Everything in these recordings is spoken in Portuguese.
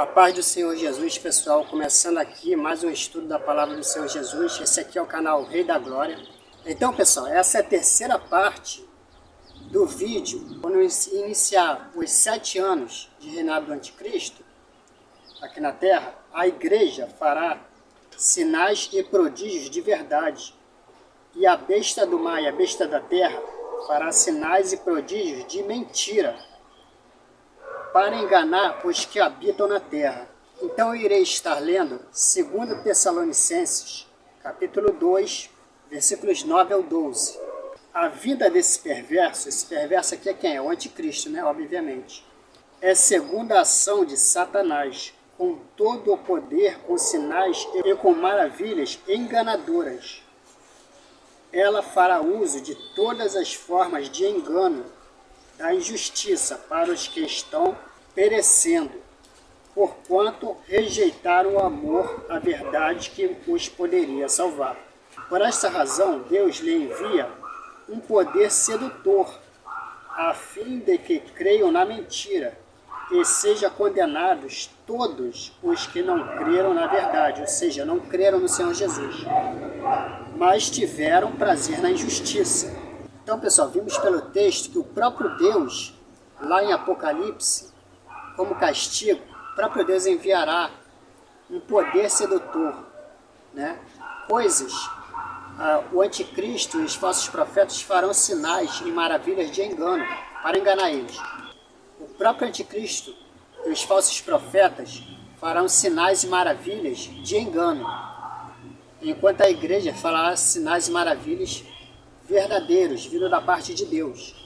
A paz do Senhor Jesus, pessoal, começando aqui mais um estudo da Palavra do Senhor Jesus. Esse aqui é o canal Rei da Glória. Então, pessoal, essa é a terceira parte do vídeo. Quando iniciar os 7 anos de reinado do Anticristo aqui na Terra, a igreja fará sinais e prodígios de verdade. E a besta do mar e a besta da terra fará sinais e prodígios de mentira, para enganar os que habitam na terra. Então eu irei estar lendo 2 Tessalonicenses, capítulo 2, versículos 9 ao 12. A vinda desse perverso, esse perverso aqui é quem? É o anticristo, né? Obviamente. É segundo a ação de Satanás, com todo o poder, com sinais e com maravilhas enganadoras. Ela fará uso de todas as formas de engano, da injustiça para os que estão perecendo, porquanto rejeitaram o amor à verdade que os poderia salvar. Por esta razão, Deus lhe envia um poder sedutor, a fim de que creiam na mentira, e sejam condenados todos os que não creram na verdade, ou seja, não creram no Senhor Jesus, mas tiveram prazer na injustiça. Então, pessoal, vimos pelo texto que o próprio Deus, lá em Apocalipse, como castigo, o próprio Deus enviará um poder sedutor, né? O anticristo e os falsos profetas farão sinais e maravilhas de engano para enganar eles. O próprio anticristo e os falsos profetas farão sinais e maravilhas de engano, enquanto a igreja fará sinais e maravilhas verdadeiros, vindo da parte de Deus.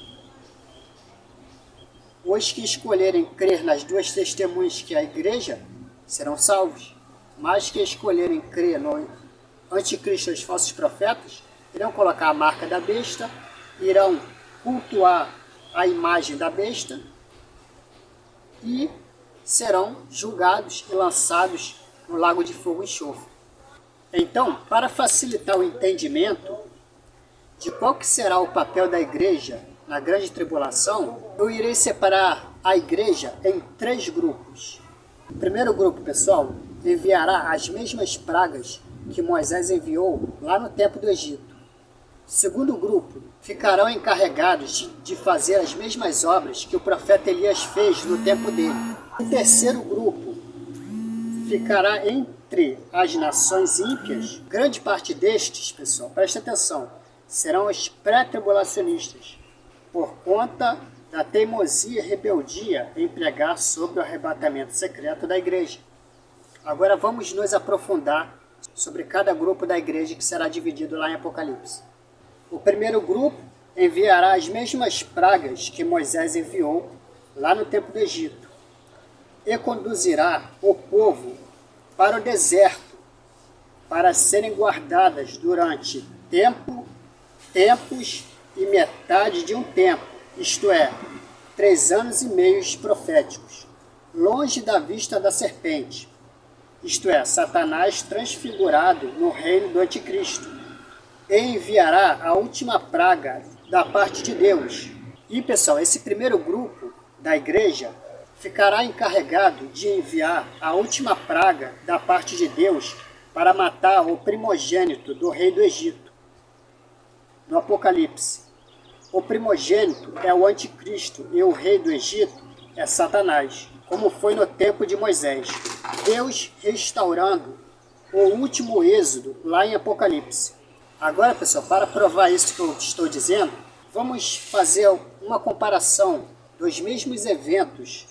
Os que escolherem crer nas duas testemunhas que é a igreja serão salvos, mas que escolherem crer no anticristo e os falsos profetas irão colocar a marca da besta, irão cultuar a imagem da besta e serão julgados e lançados no lago de fogo e enxofre. Então, para facilitar o entendimento de qual que será o papel da igreja na grande tribulação, eu irei separar a igreja em 3 grupos. O primeiro grupo, pessoal, enviará as mesmas pragas que Moisés enviou lá no tempo do Egito. O segundo grupo ficarão encarregados de fazer as mesmas obras que o profeta Elias fez no tempo dele. O terceiro grupo ficará entre as nações ímpias. Grande parte destes, pessoal, presta atenção, serão os pré-tribulacionistas, por conta da teimosia e rebeldia em pregar sobre o arrebatamento secreto da igreja. Agora vamos nos aprofundar sobre cada grupo da igreja que será dividido lá em Apocalipse. O primeiro grupo enviará as mesmas pragas que Moisés enviou lá no tempo do Egito e conduzirá o povo para o deserto para serem guardadas durante tempos e metade de um tempo, isto é, 3 anos e meio proféticos, longe da vista da serpente, isto é, Satanás transfigurado no reino do anticristo, e enviará a última praga da parte de Deus. E, pessoal, esse primeiro grupo da igreja ficará encarregado de enviar a última praga da parte de Deus para matar o primogênito do rei do Egito. No Apocalipse, o primogênito é o anticristo e o rei do Egito é Satanás, como foi no tempo de Moisés. Deus restaurando o último êxodo lá em Apocalipse. Agora, pessoal, para provar isso que eu estou dizendo, vamos fazer uma comparação dos mesmos eventos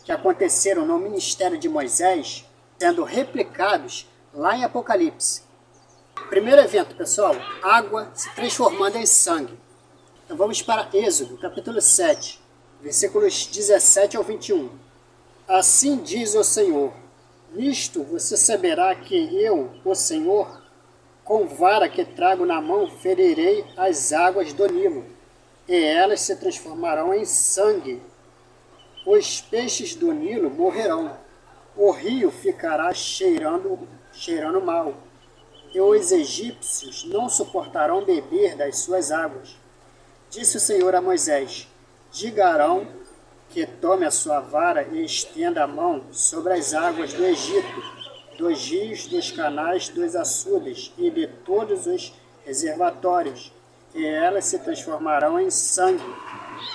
que aconteceram no ministério de Moisés, sendo replicados lá em Apocalipse. Primeiro evento, pessoal, água se transformando em sangue. Então vamos para Êxodo, capítulo 7, versículos 17 ao 21. Assim diz o Senhor, nisto você saberá que eu, o Senhor, com vara que trago na mão, ferirei as águas do Nilo, e elas se transformarão em sangue. Os peixes do Nilo morrerão, o rio ficará cheirando mal, e os egípcios não suportarão beber das suas águas. Disse o Senhor a Moisés, diga a Arão que tome a sua vara e estenda a mão sobre as águas do Egito, dos rios, dos canais, dos açudes e de todos os reservatórios, e elas se transformarão em sangue.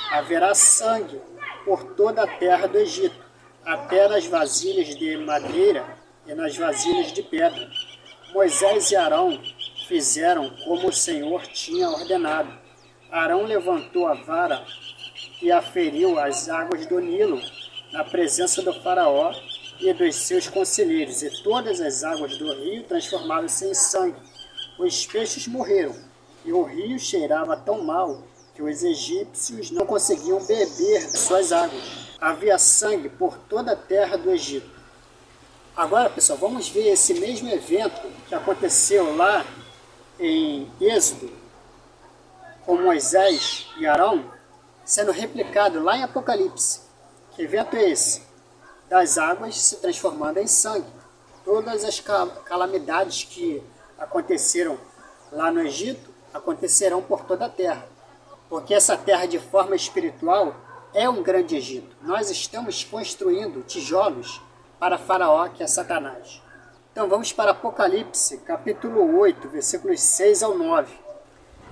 Haverá sangue por toda a terra do Egito, até nas vasilhas de madeira e nas vasilhas de pedra. Moisés e Arão fizeram como o Senhor tinha ordenado. Arão levantou a vara e aferiu as águas do Nilo na presença do faraó e dos seus conselheiros, e todas as águas do rio transformaram-se em sangue. Os peixes morreram, e o rio cheirava tão mal que os egípcios não conseguiam beber suas águas. Havia sangue por toda a terra do Egito. Agora, pessoal, vamos ver esse mesmo evento que aconteceu lá em Êxodo, com Moisés e Arão, sendo replicado lá em Apocalipse. Que evento é esse? Das águas se transformando em sangue. Todas as calamidades que aconteceram lá no Egito acontecerão por toda a terra. Porque essa terra, de forma espiritual, é um grande Egito. Nós estamos construindo tijolos para Faraó, que é Satanás. Então vamos para Apocalipse, capítulo 8, versículos 6 ao 9.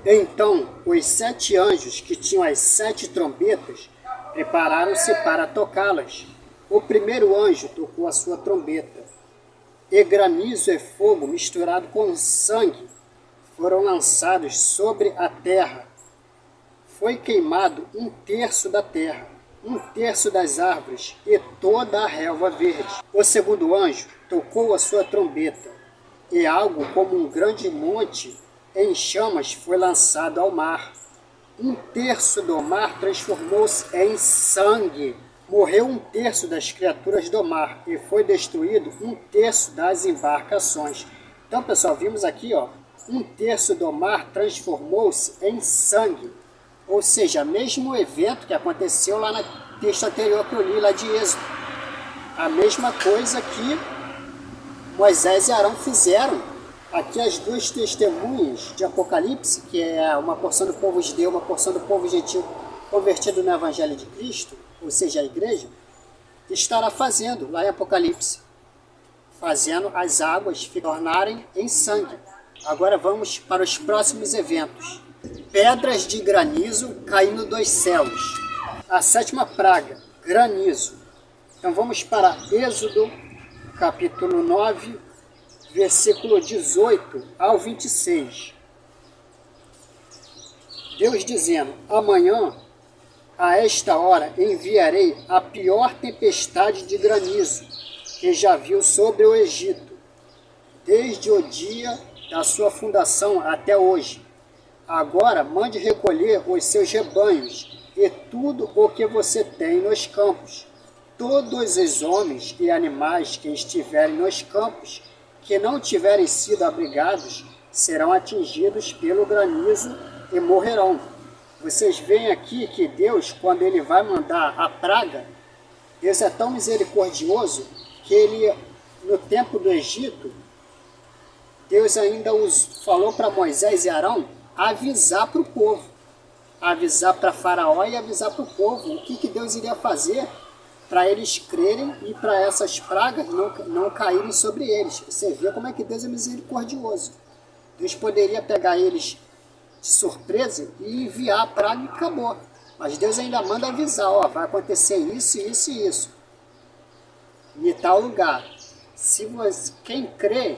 Então os 7 anjos que tinham as 7 trombetas prepararam-se para tocá-las. O primeiro anjo tocou a sua trombeta, e granizo e fogo misturado com sangue foram lançados sobre a terra. Foi queimado 1/3 da terra, 1/3 das árvores e toda a relva verde. O segundo anjo tocou a sua trombeta, e algo como um grande monte em chamas foi lançado ao mar. 1/3 do mar transformou-se em sangue. Morreu 1/3 das criaturas do mar e foi destruído 1/3 das embarcações. Então, pessoal, vimos aqui, 1/3 do mar transformou-se em sangue. Ou seja, mesmo evento que aconteceu lá no texto anterior que eu li lá de Êxodo. A mesma coisa que Moisés e Arão fizeram. Aqui as duas testemunhas de Apocalipse, que é uma porção do povo judeu, uma porção do povo gentil convertido no Evangelho de Cristo, ou seja, a igreja, estará fazendo lá em Apocalipse, fazendo as águas se tornarem em sangue. Agora vamos para os próximos eventos. Pedras de granizo caindo dos céus. A 7ª praga, granizo. Então vamos para Êxodo, capítulo 9, versículo 18 ao 26. Deus dizendo: amanhã, a esta hora, enviarei a pior tempestade de granizo que já viu sobre o Egito, desde o dia da sua fundação até hoje. Agora mande recolher os seus rebanhos e tudo o que você tem nos campos. Todos os homens e animais que estiverem nos campos, que não tiverem sido abrigados, serão atingidos pelo granizo e morrerão. Vocês veem aqui que Deus, quando Ele vai mandar a praga, Deus é tão misericordioso que Ele, no tempo do Egito, Deus ainda falou para Moisés e Arão avisar para o povo, avisar para Faraó e avisar para o povo o que Deus iria fazer para eles crerem e para essas pragas não caírem sobre eles. Você vê como é que Deus é misericordioso. Deus poderia pegar eles de surpresa e enviar a praga e acabou. Mas Deus ainda manda avisar, vai acontecer isso, isso e isso. Em tal lugar. Se você, quem crê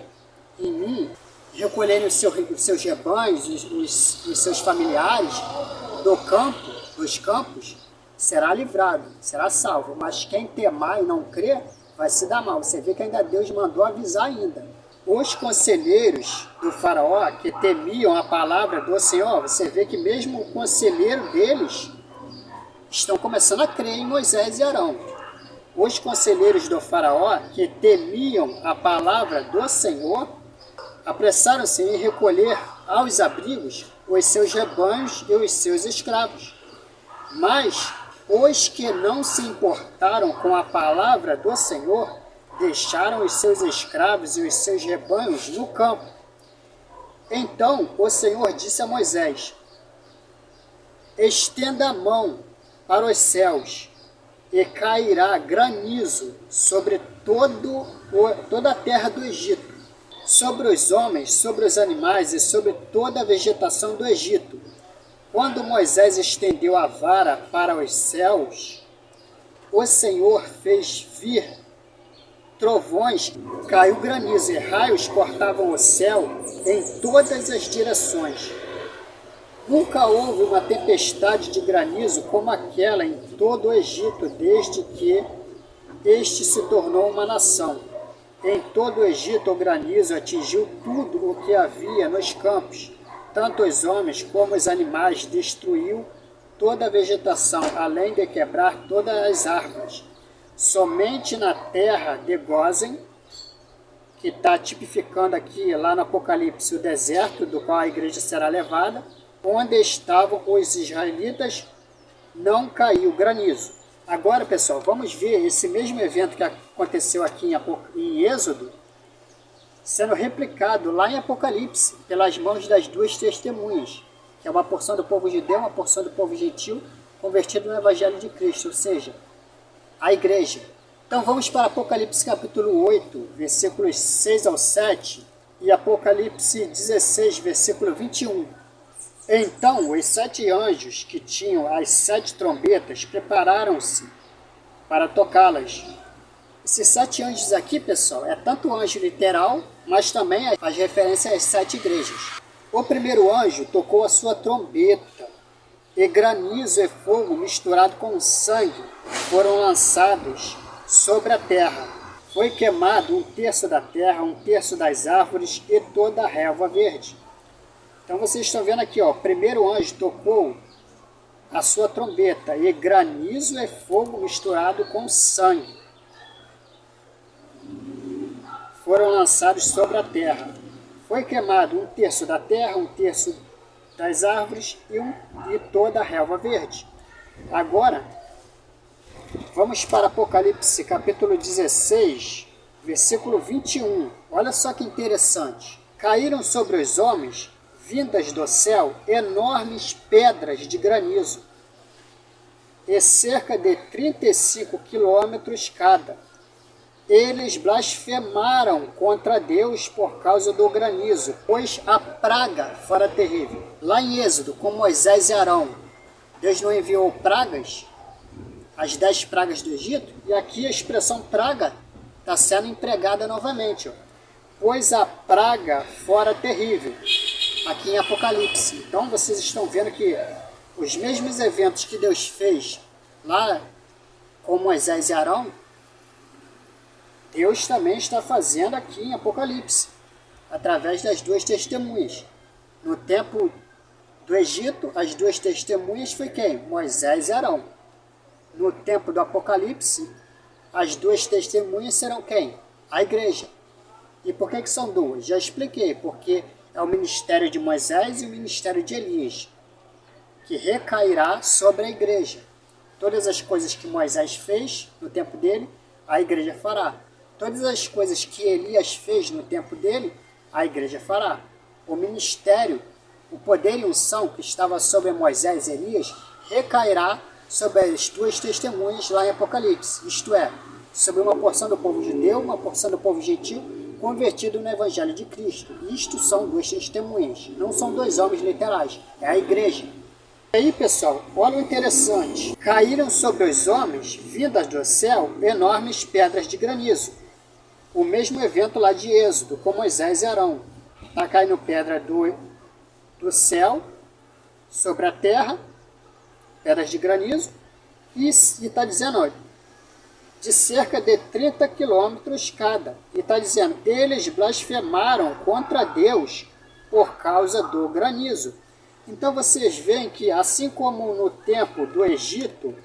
em mim, recolherem os seus rebanhos, os seus familiares dos campos, será livrado, será salvo. Mas quem temar e não crer, vai se dar mal. Você vê que ainda Deus mandou avisar ainda. Os conselheiros do faraó que temiam a palavra do Senhor, você vê que mesmo o conselheiro deles estão começando a crer em Moisés e Arão. Os conselheiros do faraó que temiam a palavra do Senhor apressaram-se em recolher aos abrigos os seus rebanhos e os seus escravos. Mas os que não se importaram com a palavra do Senhor deixaram os seus escravos e os seus rebanhos no campo. Então o Senhor disse a Moisés: estenda a mão para os céus e cairá granizo sobre toda a terra do Egito, sobre os homens, sobre os animais e sobre toda a vegetação do Egito. Quando Moisés estendeu a vara para os céus, o Senhor fez vir trovões, caiu granizo e raios cortavam o céu em todas as direções. Nunca houve uma tempestade de granizo como aquela em todo o Egito, desde que este se tornou uma nação. Em todo o Egito o granizo atingiu tudo o que havia nos campos, tanto os homens como os animais, destruiu toda a vegetação, além de quebrar todas as árvores. Somente na terra de Gósen, que está tipificando aqui lá no Apocalipse o deserto do qual a igreja será levada, onde estavam os israelitas, não caiu granizo. Agora, pessoal, vamos ver esse mesmo evento que aconteceu aqui em Êxodo, sendo replicado lá em Apocalipse, pelas mãos das duas testemunhas, que é uma porção do povo judeu, uma porção do povo gentil, convertido no Evangelho de Cristo, ou seja, a igreja. Então vamos para Apocalipse capítulo 8, versículos 6 ao 7, e Apocalipse 16, versículo 21. Então os 7 anjos que tinham as 7 trombetas prepararam-se para tocá-las. Esses 7 anjos aqui, pessoal, é tanto anjo literal, mas também faz referência às 7 igrejas. O primeiro anjo tocou a sua trombeta, e granizo e fogo misturado com sangue foram lançados sobre a terra. Foi queimado 1/3 da terra, 1/3 das árvores e toda a relva verde. Então vocês estão vendo aqui, ó, o primeiro anjo tocou a sua trombeta, e granizo e fogo misturado com sangue foram lançados sobre a terra. Foi queimado 1/3 da terra, 1/3 das árvores e toda a relva verde. Agora, vamos para Apocalipse capítulo 16, versículo 21. Olha só que interessante. Caíram sobre os homens, vindas do céu, enormes pedras de granizo, e cerca de 35 quilômetros cada. Eles blasfemaram contra Deus por causa do granizo, pois a praga fora terrível. Lá em Êxodo, com Moisés e Arão, Deus não enviou pragas, as 10 pragas do Egito, e aqui a expressão praga está sendo empregada novamente, ó. Pois a praga fora terrível, aqui em Apocalipse. Então vocês estão vendo que os mesmos eventos que Deus fez lá com Moisés e Arão, Deus também está fazendo aqui em Apocalipse, através das duas testemunhas. No tempo do Egito, as duas testemunhas foi quem? Moisés e Arão. No tempo do Apocalipse, as duas testemunhas serão quem? A igreja. E por que são duas? Já expliquei, porque é o ministério de Moisés e o ministério de Elias, que recairá sobre a igreja. Todas as coisas que Moisés fez no tempo dele, a igreja fará. Todas as coisas que Elias fez no tempo dele, a igreja fará. O ministério, o poder e unção que estava sobre Moisés e Elias, recairá sobre as duas testemunhas lá em Apocalipse. Isto é, sobre uma porção do povo judeu, uma porção do povo gentil, convertido no Evangelho de Cristo. Isto são duas testemunhas, não são dois homens literais, é a igreja. E aí, pessoal, olha o interessante. Caíram sobre os homens, vindas do céu, enormes pedras de granizo. O mesmo evento lá de Êxodo, com Moisés e Arão. Está caindo pedra do céu sobre a terra, pedras de granizo, e está dizendo, olha, de cerca de 30 quilômetros cada. E está dizendo, eles blasfemaram contra Deus por causa do granizo. Então vocês veem que, assim como no tempo do Egito,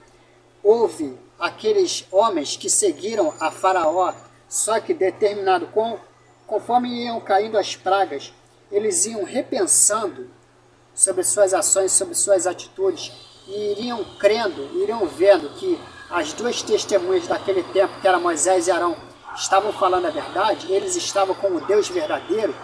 houve aqueles homens que seguiram a Faraó, só que determinado, conforme iam caindo as pragas, eles iam repensando sobre suas ações, sobre suas atitudes, e iriam crendo, iriam vendo que as duas testemunhas daquele tempo, que eram Moisés e Arão, estavam falando a verdade, eles estavam com o Deus verdadeiro,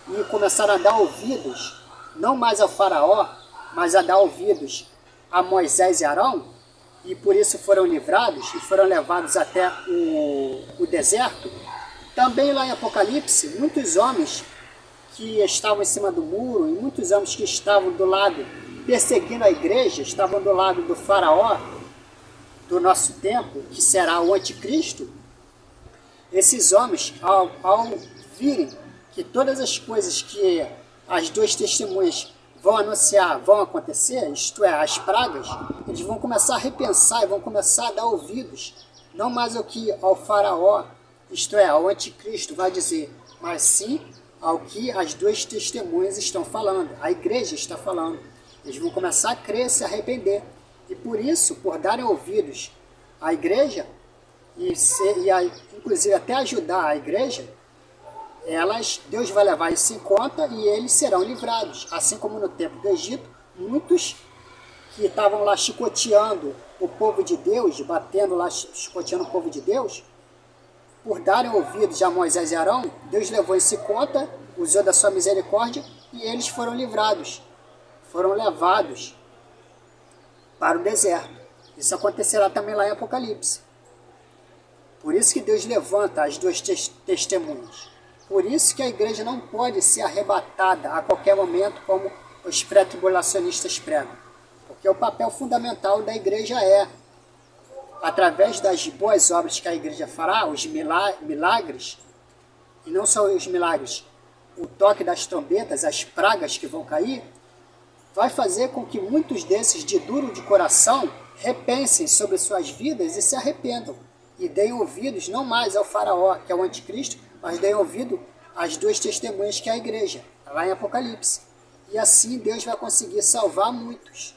e começaram a dar ouvidos, não mais ao Faraó, mas a dar ouvidos a Moisés e Arão. e por isso foram livrados e foram levados até o deserto, também lá em Apocalipse, muitos homens que estavam em cima do muro e muitos homens que estavam do lado, perseguindo a igreja, estavam do lado do faraó, do nosso tempo, que será o anticristo. Esses homens, ao virem que todas as coisas que as duas testemunhas vão anunciar, vão acontecer, isto é, as pragas, eles vão começar a repensar e vão começar a dar ouvidos, não mais ao que ao faraó, isto é, ao anticristo vai dizer, mas sim ao que as duas testemunhas estão falando, a igreja está falando. Eles vão começar a crer e se arrepender. E por isso, por darem ouvidos à igreja, inclusive até ajudar a igreja, Deus vai levar isso em conta e eles serão livrados. Assim como no tempo do Egito, muitos que estavam lá chicoteando o povo de Deus, batendo lá, chicoteando o povo de Deus, por darem ouvidos a Moisés e Arão, Deus levou isso em conta, usou da sua misericórdia e eles foram livrados, foram levados para o deserto. Isso acontecerá também lá em Apocalipse. Por isso que Deus levanta as duas testemunhas. Por isso que a igreja não pode ser arrebatada a qualquer momento, como os pré-tribulacionistas pregam. Porque o papel fundamental da igreja é, através das boas obras que a igreja fará, os milagres, e não só os milagres, o toque das trombetas, as pragas que vão cair, vai fazer com que muitos desses de duro de coração repensem sobre suas vidas e se arrependam. E deem ouvidos não mais ao faraó, que é o anticristo, mas deem ouvido às duas testemunhas que é a igreja, lá em Apocalipse. E assim Deus vai conseguir salvar muitos,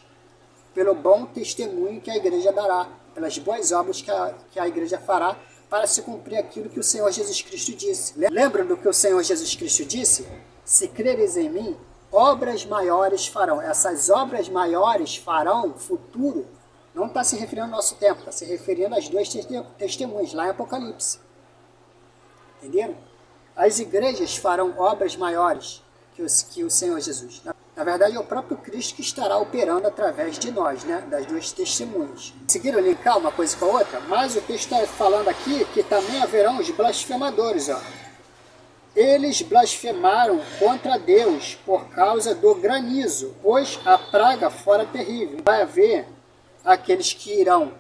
pelo bom testemunho que a igreja dará, pelas boas obras que a igreja fará, para se cumprir aquilo que o Senhor Jesus Cristo disse. Lembram do que o Senhor Jesus Cristo disse? Se creres em mim, obras maiores farão. Essas obras maiores farão, futuro, não está se referindo ao nosso tempo, está se referindo às duas testemunhas, lá em Apocalipse. Entenderam? As igrejas farão obras maiores que o Senhor Jesus. Na verdade, é o próprio Cristo que estará operando através de nós, né? Das duas testemunhas. Conseguiram linkar uma coisa com a outra? Mas o texto está falando aqui que também haverão os blasfemadores. Ó. Eles blasfemaram contra Deus por causa do granizo, pois a praga fora terrível. Vai haver aqueles que irão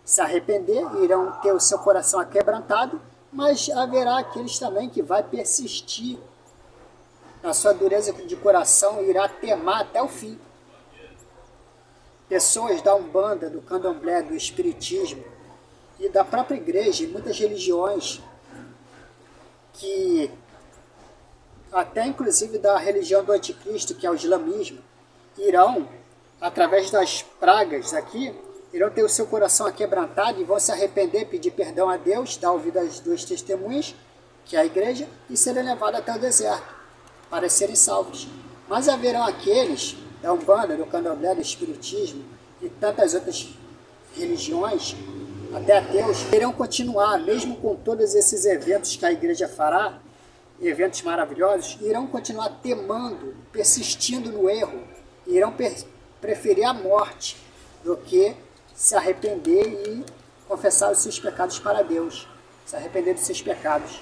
se arrepender, irão ter o seu coração aquebrantado, mas haverá aqueles também que vai persistir na sua dureza de coração, irá temar até o fim. Pessoas da Umbanda, do Candomblé, do Espiritismo e da própria igreja, e muitas religiões, que até inclusive da religião do anticristo, que é o islamismo, irão, através das pragas aqui, irão ter o seu coração aquebrantado e vão se arrepender, pedir perdão a Deus, dar ouvido às duas testemunhas, que é a igreja, e serem levados até o deserto, para serem salvos. Mas haverão aqueles da Umbanda, do Candomblé, do Espiritismo e tantas outras religiões, até ateus, que irão continuar, mesmo com todos esses eventos que a igreja fará, eventos maravilhosos, irão continuar temando, persistindo no erro, irão preferir a morte do que se arrepender e confessar os seus pecados para Deus, se arrepender dos seus pecados.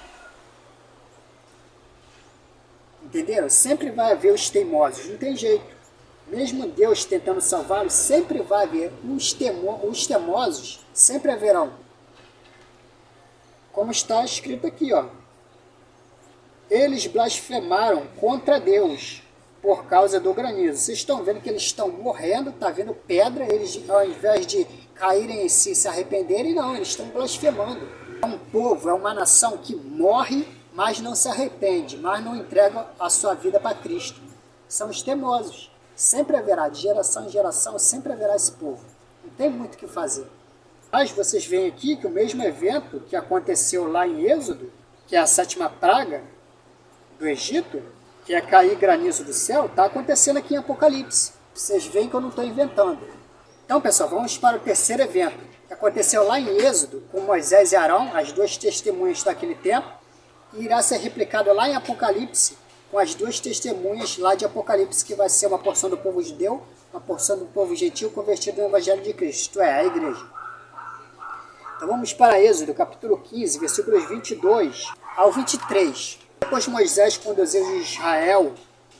Entenderam? Sempre vai haver os teimosos, não tem jeito. Mesmo Deus tentando salvá-los, sempre vai haver os teimosos, sempre haverão. Como está escrito aqui, ó. Eles blasfemaram contra Deus por causa do granizo. Vocês estão vendo que eles estão morrendo, está vindo pedra, eles ao invés de caírem em si, se arrependerem, não, eles estão blasfemando. É um povo, é uma nação que morre, mas não se arrepende, mas não entrega a sua vida para Cristo. São os teimosos. Sempre haverá, de geração em geração, sempre haverá esse povo. Não tem muito o que fazer. Mas vocês veem aqui que o mesmo evento que aconteceu lá em Êxodo, que é a 7ª praga do Egito, que é cair granizo do céu, está acontecendo aqui em Apocalipse. Vocês veem que eu não estou inventando. Então, pessoal, vamos para o terceiro evento, que aconteceu lá em Êxodo, com Moisés e Arão, as duas testemunhas daquele tempo, e irá ser replicado lá em Apocalipse, com as duas testemunhas lá de Apocalipse, que vai ser uma porção do povo judeu, uma porção do povo gentil convertido no Evangelho de Cristo, isto é, a igreja. Então vamos para Êxodo, capítulo 15, versículos 22 ao 23. Depois Moisés conduziu Israel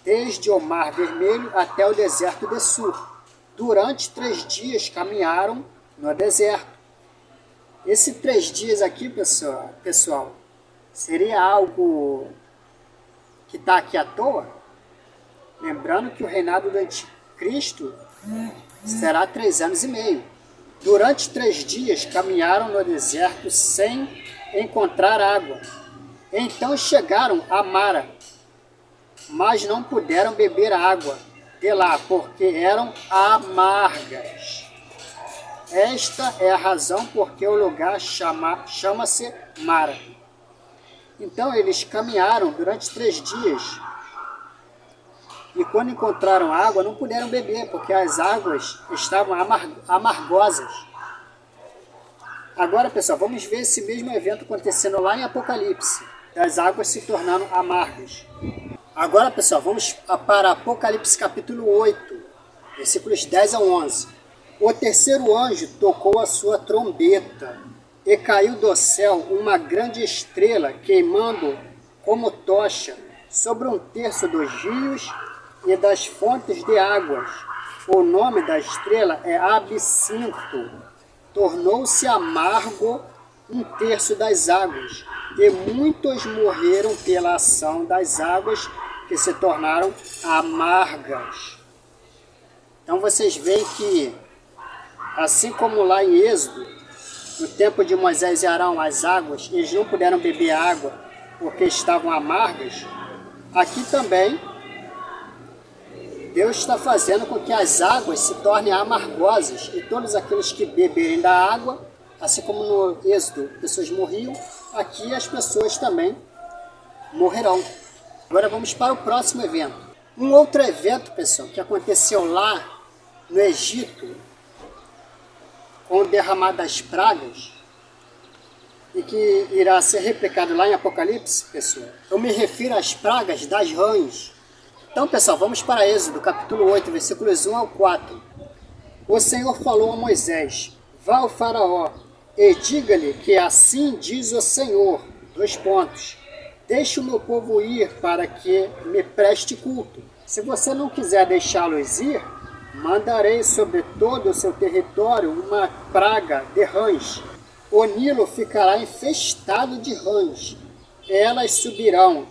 desde o Mar Vermelho até o deserto de Sur. Durante 3 dias caminharam no deserto. Esse 3 dias aqui, pessoal, seria algo que está aqui à toa? Lembrando que o reinado do Anticristo será 3 anos e meio. Durante 3 dias caminharam no deserto sem encontrar água. Então chegaram a Mara, mas não puderam beber água de lá, porque eram amargas. Esta é a razão porque o lugar chama-se Mara. Então eles caminharam durante 3 dias. E quando encontraram água, não puderam beber, porque as águas estavam amargosas. Agora, pessoal, vamos ver esse mesmo evento acontecendo lá em Apocalipse, das águas se tornando amargas. Agora, pessoal, vamos para Apocalipse capítulo 8, versículos 10 a 11. O terceiro anjo tocou a sua trombeta, e caiu do céu uma grande estrela, queimando como tocha, sobre 1/3 dos rios e das fontes de águas. O nome da estrela é Absinto. Tornou-se amargo 1/3 das águas, e muitos morreram pela ação das águas que se tornaram amargas. Então vocês veem que, assim como lá em Êxodo, no tempo de Moisés e Arão, as águas, eles não puderam beber água porque estavam amargas, aqui também Deus está fazendo com que as águas se tornem amargosas, e todos aqueles que beberem da água, assim como no Êxodo pessoas morriam, aqui as pessoas também morrerão. Agora vamos para o próximo evento. Um outro evento, pessoal, que aconteceu lá no Egito, com o derramar das pragas, e que irá ser replicado lá em Apocalipse, pessoal. Eu me refiro às pragas das rãs. Então, pessoal, vamos para Êxodo, capítulo 8, versículos 1 ao 4. O Senhor falou a Moisés: vá ao faraó e diga-lhe que assim diz o Senhor, : deixe o meu povo ir para que me preste culto. Se você não quiser deixá-los ir, mandarei sobre todo o seu território uma praga de rãs. O Nilo ficará infestado de rãs. Elas subirão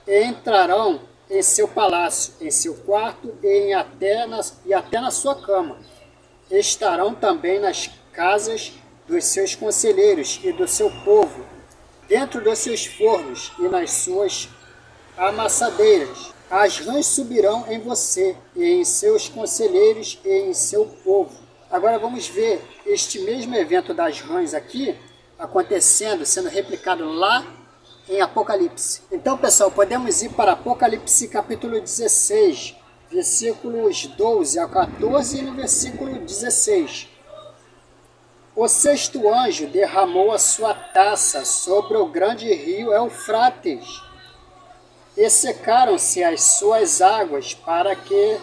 e entrarão em seu palácio, em seu quarto e até na sua cama. Estarão também nas casas dos seus conselheiros e do seu povo, dentro dos seus fornos e nas suas amassadeiras. As rãs subirão em você, e em seus conselheiros e em seu povo. Agora vamos ver este mesmo evento das rãs aqui, acontecendo, sendo replicado lá em Apocalipse. Então, pessoal, podemos ir para Apocalipse capítulo 16, versículos 12 a 14 e no versículo 16. O sexto anjo derramou a sua taça sobre o grande rio Eufrates, e secaram-se as suas águas, para que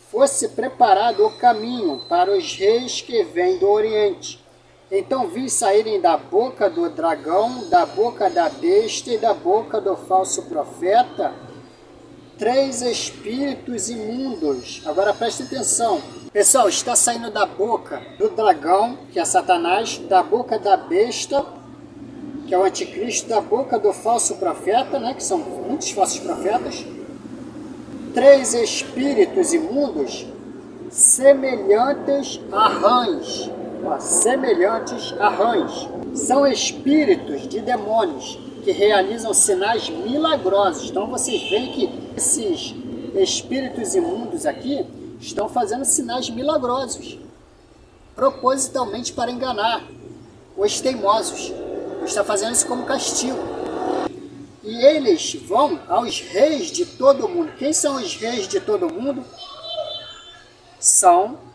fosse preparado o caminho para os reis que vêm do Oriente. Então vi saírem da boca do dragão, da boca da besta e da boca do falso profeta 3 espíritos imundos. Agora preste atenção. Pessoal, está saindo da boca do dragão, que é Satanás, da boca da besta, que é o anticristo, da boca do falso profeta, né, que são muitos falsos profetas, 3 espíritos imundos semelhantes a rãs. Semelhantes a rãs. São espíritos de demônios que realizam sinais milagrosos. Então vocês veem que esses espíritos imundos aqui estão fazendo sinais milagrosos, propositalmente para enganar os teimosos. Está fazendo isso como castigo. E eles vão aos reis de todo o mundo. Quem são os reis de todo o mundo? São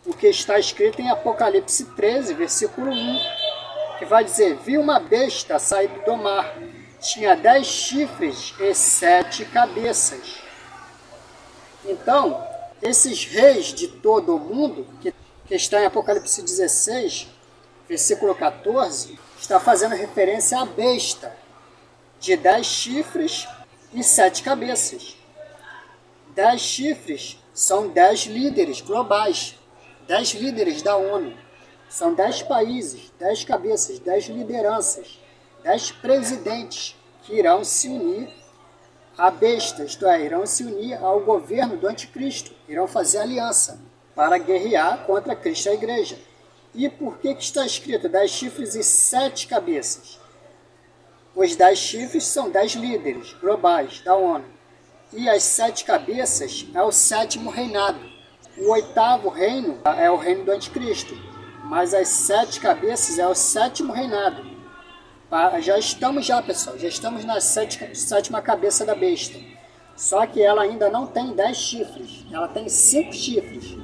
o que está escrito em Apocalipse 13, versículo 1, que vai dizer: vi uma besta sair do mar, tinha 10 chifres e 7 cabeças. Então, esses reis de todo o mundo, que está em Apocalipse 16, versículo 14, está fazendo referência à besta, de 10 chifres e 7 cabeças. 10 chifres são 10 líderes globais, 10 líderes da ONU. São 10 países, 10 cabeças, 10 lideranças, 10 presidentes que irão se unir à besta, isto é, irão se unir ao governo do anticristo, irão fazer aliança para guerrear contra Cristo e a igreja. E por que está escrito 10 chifres e 7 cabeças? Os 10 chifres são 10 líderes globais da ONU. E as 7 cabeças é o 7º reinado. O 8º reino é o reino do anticristo. Mas as 7 cabeças é o 7º reinado. Já estamos pessoal, já estamos na 7ª cabeça da besta. Só que ela ainda não tem 10 chifres, ela tem 5 chifres.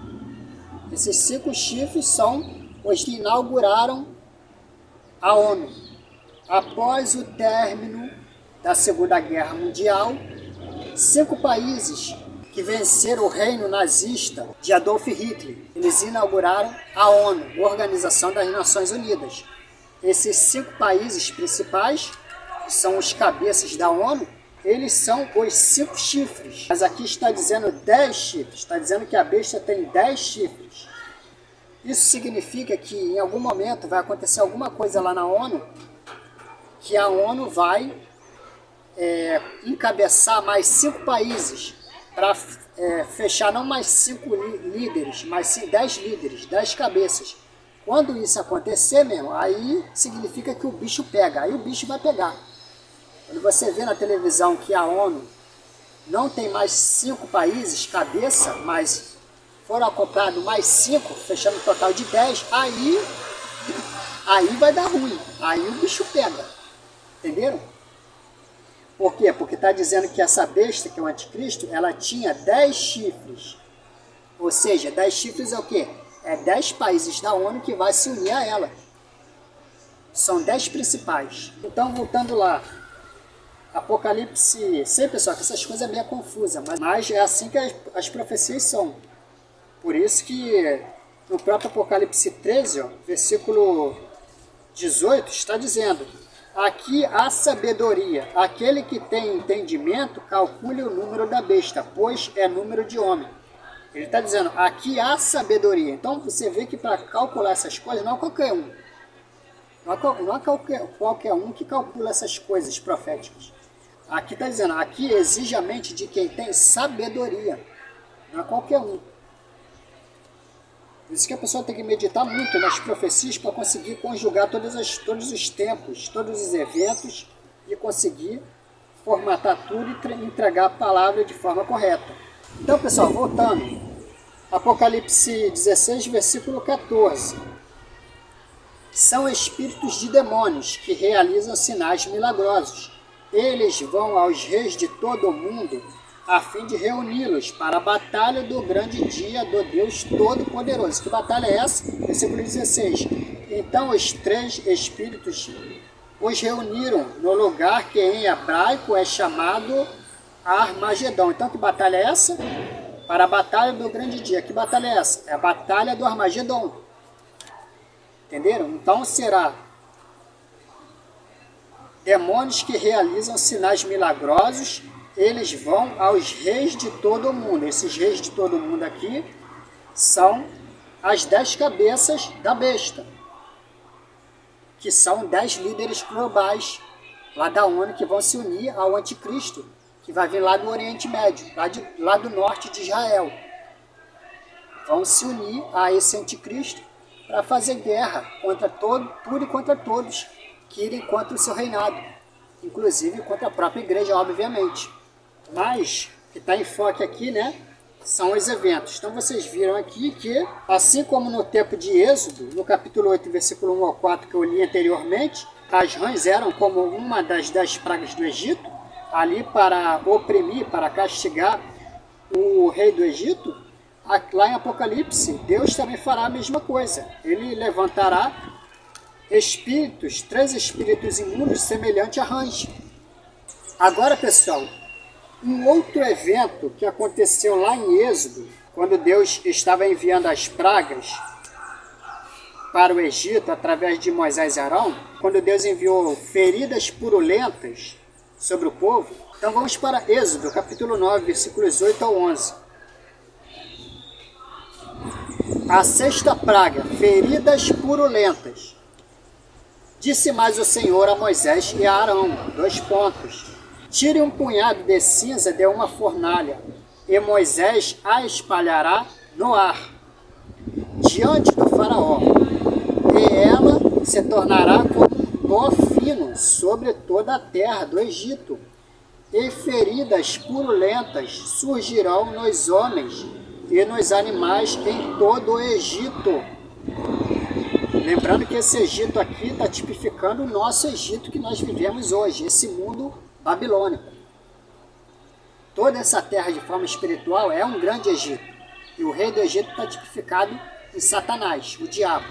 Esses 5 chifres são os que inauguraram a ONU. Após o término da Segunda Guerra Mundial, 5 países que venceram o reino nazista de Adolf Hitler, eles inauguraram a ONU, Organização das Nações Unidas. Esses 5 países principais, que são os cabeças da ONU, eles são os 5 chifres. Mas aqui está dizendo 10 chifres, está dizendo que a besta tem 10 chifres. Isso significa que em algum momento vai acontecer alguma coisa lá na ONU, que a ONU vai encabeçar mais 5 países para fechar não mais 5 líderes, mas sim 10 líderes, 10 cabeças. Quando isso acontecer, mesmo, aí significa que o bicho pega, aí o bicho vai pegar. Quando você vê na televisão que a ONU não tem mais 5 países, cabeça, mas foram acoplados mais 5, fechando um total de 10, aí vai dar ruim, aí o bicho pega. Entenderam? Por quê? Porque está dizendo que essa besta, que é o anticristo, ela tinha 10 chifres. Ou seja, 10 chifres é o quê? É 10 países da ONU que vai se unir a ela. São 10 principais. Então, voltando lá. Apocalipse... Sei, pessoal, que essas coisas é meio confusa, mas é assim que as profecias são. Por isso que no próprio Apocalipse 13, versículo 18, está dizendo: aqui há sabedoria. Aquele que tem entendimento, calcule o número da besta, pois é número de homem. Ele está dizendo, aqui há sabedoria. Então você vê que para calcular essas coisas não é qualquer um. Não é qualquer um que calcula essas coisas proféticas. Aqui está dizendo, aqui exige a mente de quem tem sabedoria. Não é qualquer um. Por isso que a pessoa tem que meditar muito nas profecias para conseguir conjugar todos os tempos, todos os eventos e conseguir formatar tudo e entregar a palavra de forma correta. Então, pessoal, voltando. Apocalipse 16, versículo 14. São espíritos de demônios que realizam sinais milagrosos. Eles vão aos reis de todo o mundo a fim de reuni-los para a batalha do grande dia do Deus Todo-Poderoso. Que batalha é essa? Versículo 16. Então os 3 espíritos os reuniram no lugar que em hebraico é chamado Armagedon. Então que batalha é essa? Para a batalha do grande dia. Que batalha é essa? É a batalha do Armagedon. Entenderam? Então será demônios que realizam sinais milagrosos. Eles vão aos reis de todo o mundo. Esses reis de todo o mundo aqui são as 10 cabeças da besta, que são 10 líderes globais lá da ONU que vão se unir ao anticristo, que vai vir lá do Oriente Médio, lá do norte de Israel. Vão se unir a esse anticristo para fazer guerra contra tudo e contra todos que irem contra o seu reinado, inclusive contra a própria igreja, obviamente. Mas, o que está em foco aqui, né, são os eventos. Então vocês viram aqui que, assim como no tempo de Êxodo, no capítulo 8, versículo 1 ao 4, que eu li anteriormente, as rãs eram como uma das 10 pragas do Egito, ali para oprimir, para castigar o rei do Egito. Lá em Apocalipse, Deus também fará a mesma coisa. Ele levantará espíritos, 3 espíritos imundos semelhantes a rãs. Agora, pessoal, um outro evento que aconteceu lá em Êxodo, quando Deus estava enviando as pragas, para o Egito através de Moisés e Arão, quando Deus enviou feridas purulentas sobre o povo. Então vamos para Êxodo, capítulo 9, versículos 8 ao 11. A sexta praga, feridas purulentas. Disse mais o Senhor a Moisés e a Arão, tire um punhado de cinza de uma fornalha, e Moisés a espalhará no ar, diante do faraó, e ela se tornará como um pó fino sobre toda a terra do Egito, e feridas purulentas surgirão nos homens e nos animais em todo o Egito. Lembrando que esse Egito aqui está tipificando o nosso Egito que nós vivemos hoje, esse mundo babilônico. Toda essa terra de forma espiritual é um grande Egito. E o rei do Egito está tipificado em Satanás, o diabo.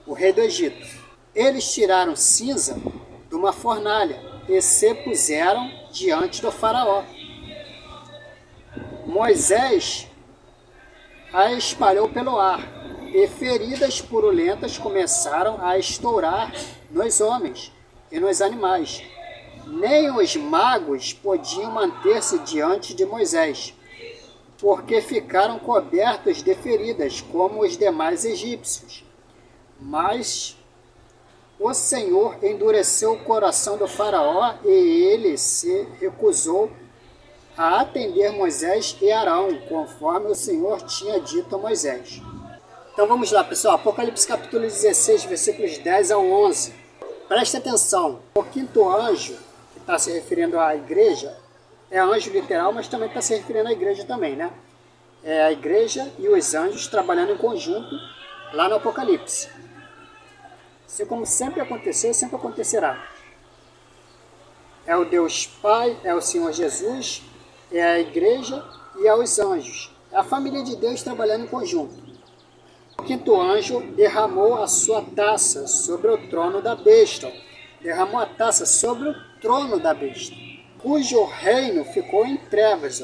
O rei do Egito. Eles tiraram cinza de uma fornalha e se puseram diante do faraó. Moisés a espalhou pelo ar, e feridas purulentas começaram a estourar nos homens e nos animais. Nem os magos podiam manter-se diante de Moisés, porque ficaram cobertos de feridas, como os demais egípcios. Mas o Senhor endureceu o coração do faraó, e ele se recusou a atender Moisés e Arão, conforme o Senhor tinha dito a Moisés. Então vamos lá, pessoal. Apocalipse capítulo 16, versículos 10 ao 11. Preste atenção. O quinto anjo, que está se referindo à igreja, é anjo literal, mas também está se referindo à igreja também, né? É a igreja e os anjos trabalhando em conjunto lá no Apocalipse. Assim como sempre aconteceu, sempre acontecerá. É o Deus Pai, é o Senhor Jesus, é a igreja e é os anjos. É a família de Deus trabalhando em conjunto. O quinto anjo derramou a sua taça sobre o trono da besta. Derramou a taça sobre o trono da besta, cujo reino ficou em trevas.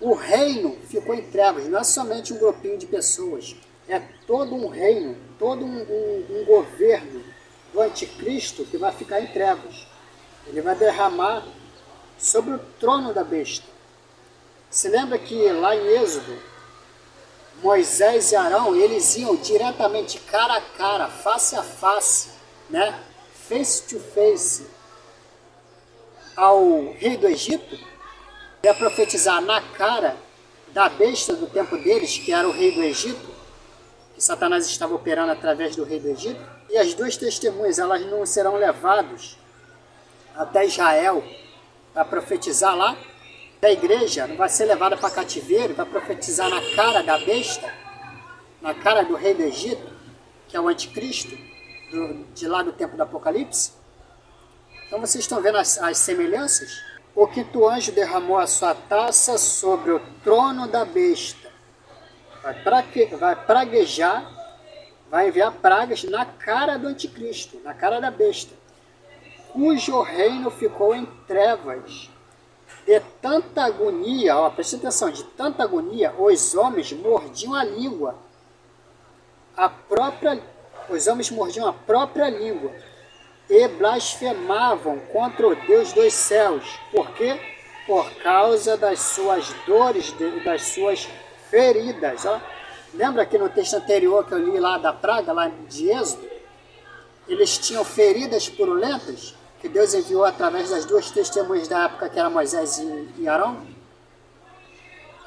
O reino ficou em trevas, não é somente um grupinho de pessoas. É todo um reino, todo um governo do anticristo que vai ficar em trevas. Ele vai derramar sobre o trono da besta. Se lembra que lá em Êxodo, Moisés e Arão, eles iam diretamente cara a cara, face a face, né? Face to face, ao rei do Egito, ia profetizar na cara da besta do tempo deles, que era o rei do Egito, que Satanás estava operando através do rei do Egito, e as duas testemunhas, elas não serão levadas até Israel para profetizar lá. A igreja não vai ser levada para cativeiro, vai profetizar na cara da besta, na cara do rei do Egito, que é o anticristo, de lá do tempo do Apocalipse. Então vocês estão vendo as semelhanças? O quinto anjo derramou a sua taça sobre o trono da besta. Vai praguejar, vai enviar pragas na cara do anticristo, na cara da besta, cujo reino ficou em trevas. De tanta agonia, preste atenção, de tanta agonia, os homens mordiam a língua. Os homens mordiam a própria língua e blasfemavam contra o Deus dos céus. Por quê? Por causa das suas dores, das suas feridas. Lembra que no texto anterior que eu li lá da praga, lá de Êxodo, eles tinham feridas purulentas, que Deus enviou através das duas testemunhas da época, que era Moisés e Arão.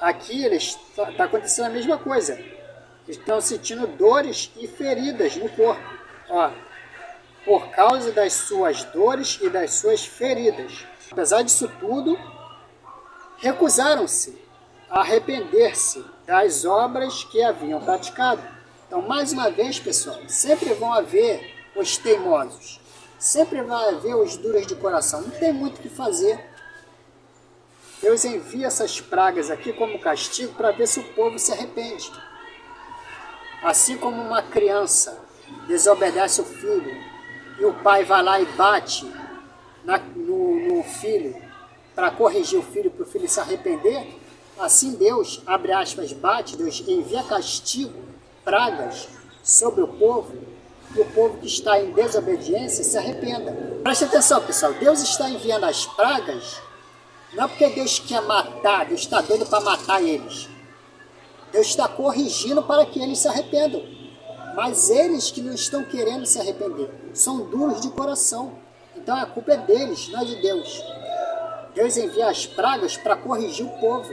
Aqui está acontecendo a mesma coisa. Eles estão sentindo dores e feridas no corpo. Por causa das suas dores e das suas feridas. Apesar disso tudo, recusaram-se a arrepender-se das obras que haviam praticado. Então, mais uma vez, pessoal, sempre vão haver os teimosos. Sempre vai haver os duros de coração. Não tem muito o que fazer. Deus envia essas pragas aqui como castigo para ver se o povo se arrepende. Assim como uma criança desobedece o filho e o pai vai lá e bate no filho para corrigir o filho, para o filho se arrepender, assim Deus, abre aspas, bate, Deus envia castigo pragas sobre o povo, que o povo que está em desobediência se arrependa. Preste atenção, pessoal, Deus está enviando as pragas, não porque Deus quer matar, Deus está doido para matar eles. Deus está corrigindo para que eles se arrependam. Mas eles que não estão querendo se arrepender, são duros de coração. Então a culpa é deles, não é de Deus. Deus envia as pragas para corrigir o povo,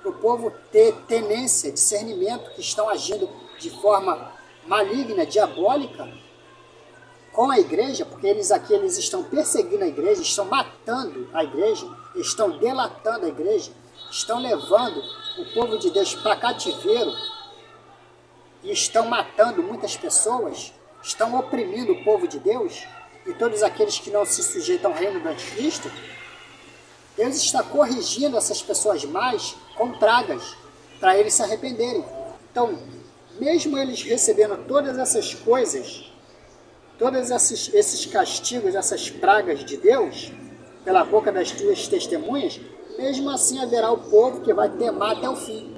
para o povo ter tenência, discernimento, que estão agindo de forma maligna, diabólica, com a igreja, porque eles estão perseguindo a igreja, estão matando a igreja, estão delatando a igreja, estão levando o povo de Deus para cativeiro e estão matando muitas pessoas, estão oprimindo o povo de Deus e todos aqueles que não se sujeitam ao reino do anticristo. Deus está corrigindo essas pessoas más com pragas, para eles se arrependerem. Então, mesmo eles recebendo todas essas coisas, todos esses castigos, essas pragas de Deus, pela boca das duas testemunhas, mesmo assim haverá o povo que vai temar até o fim.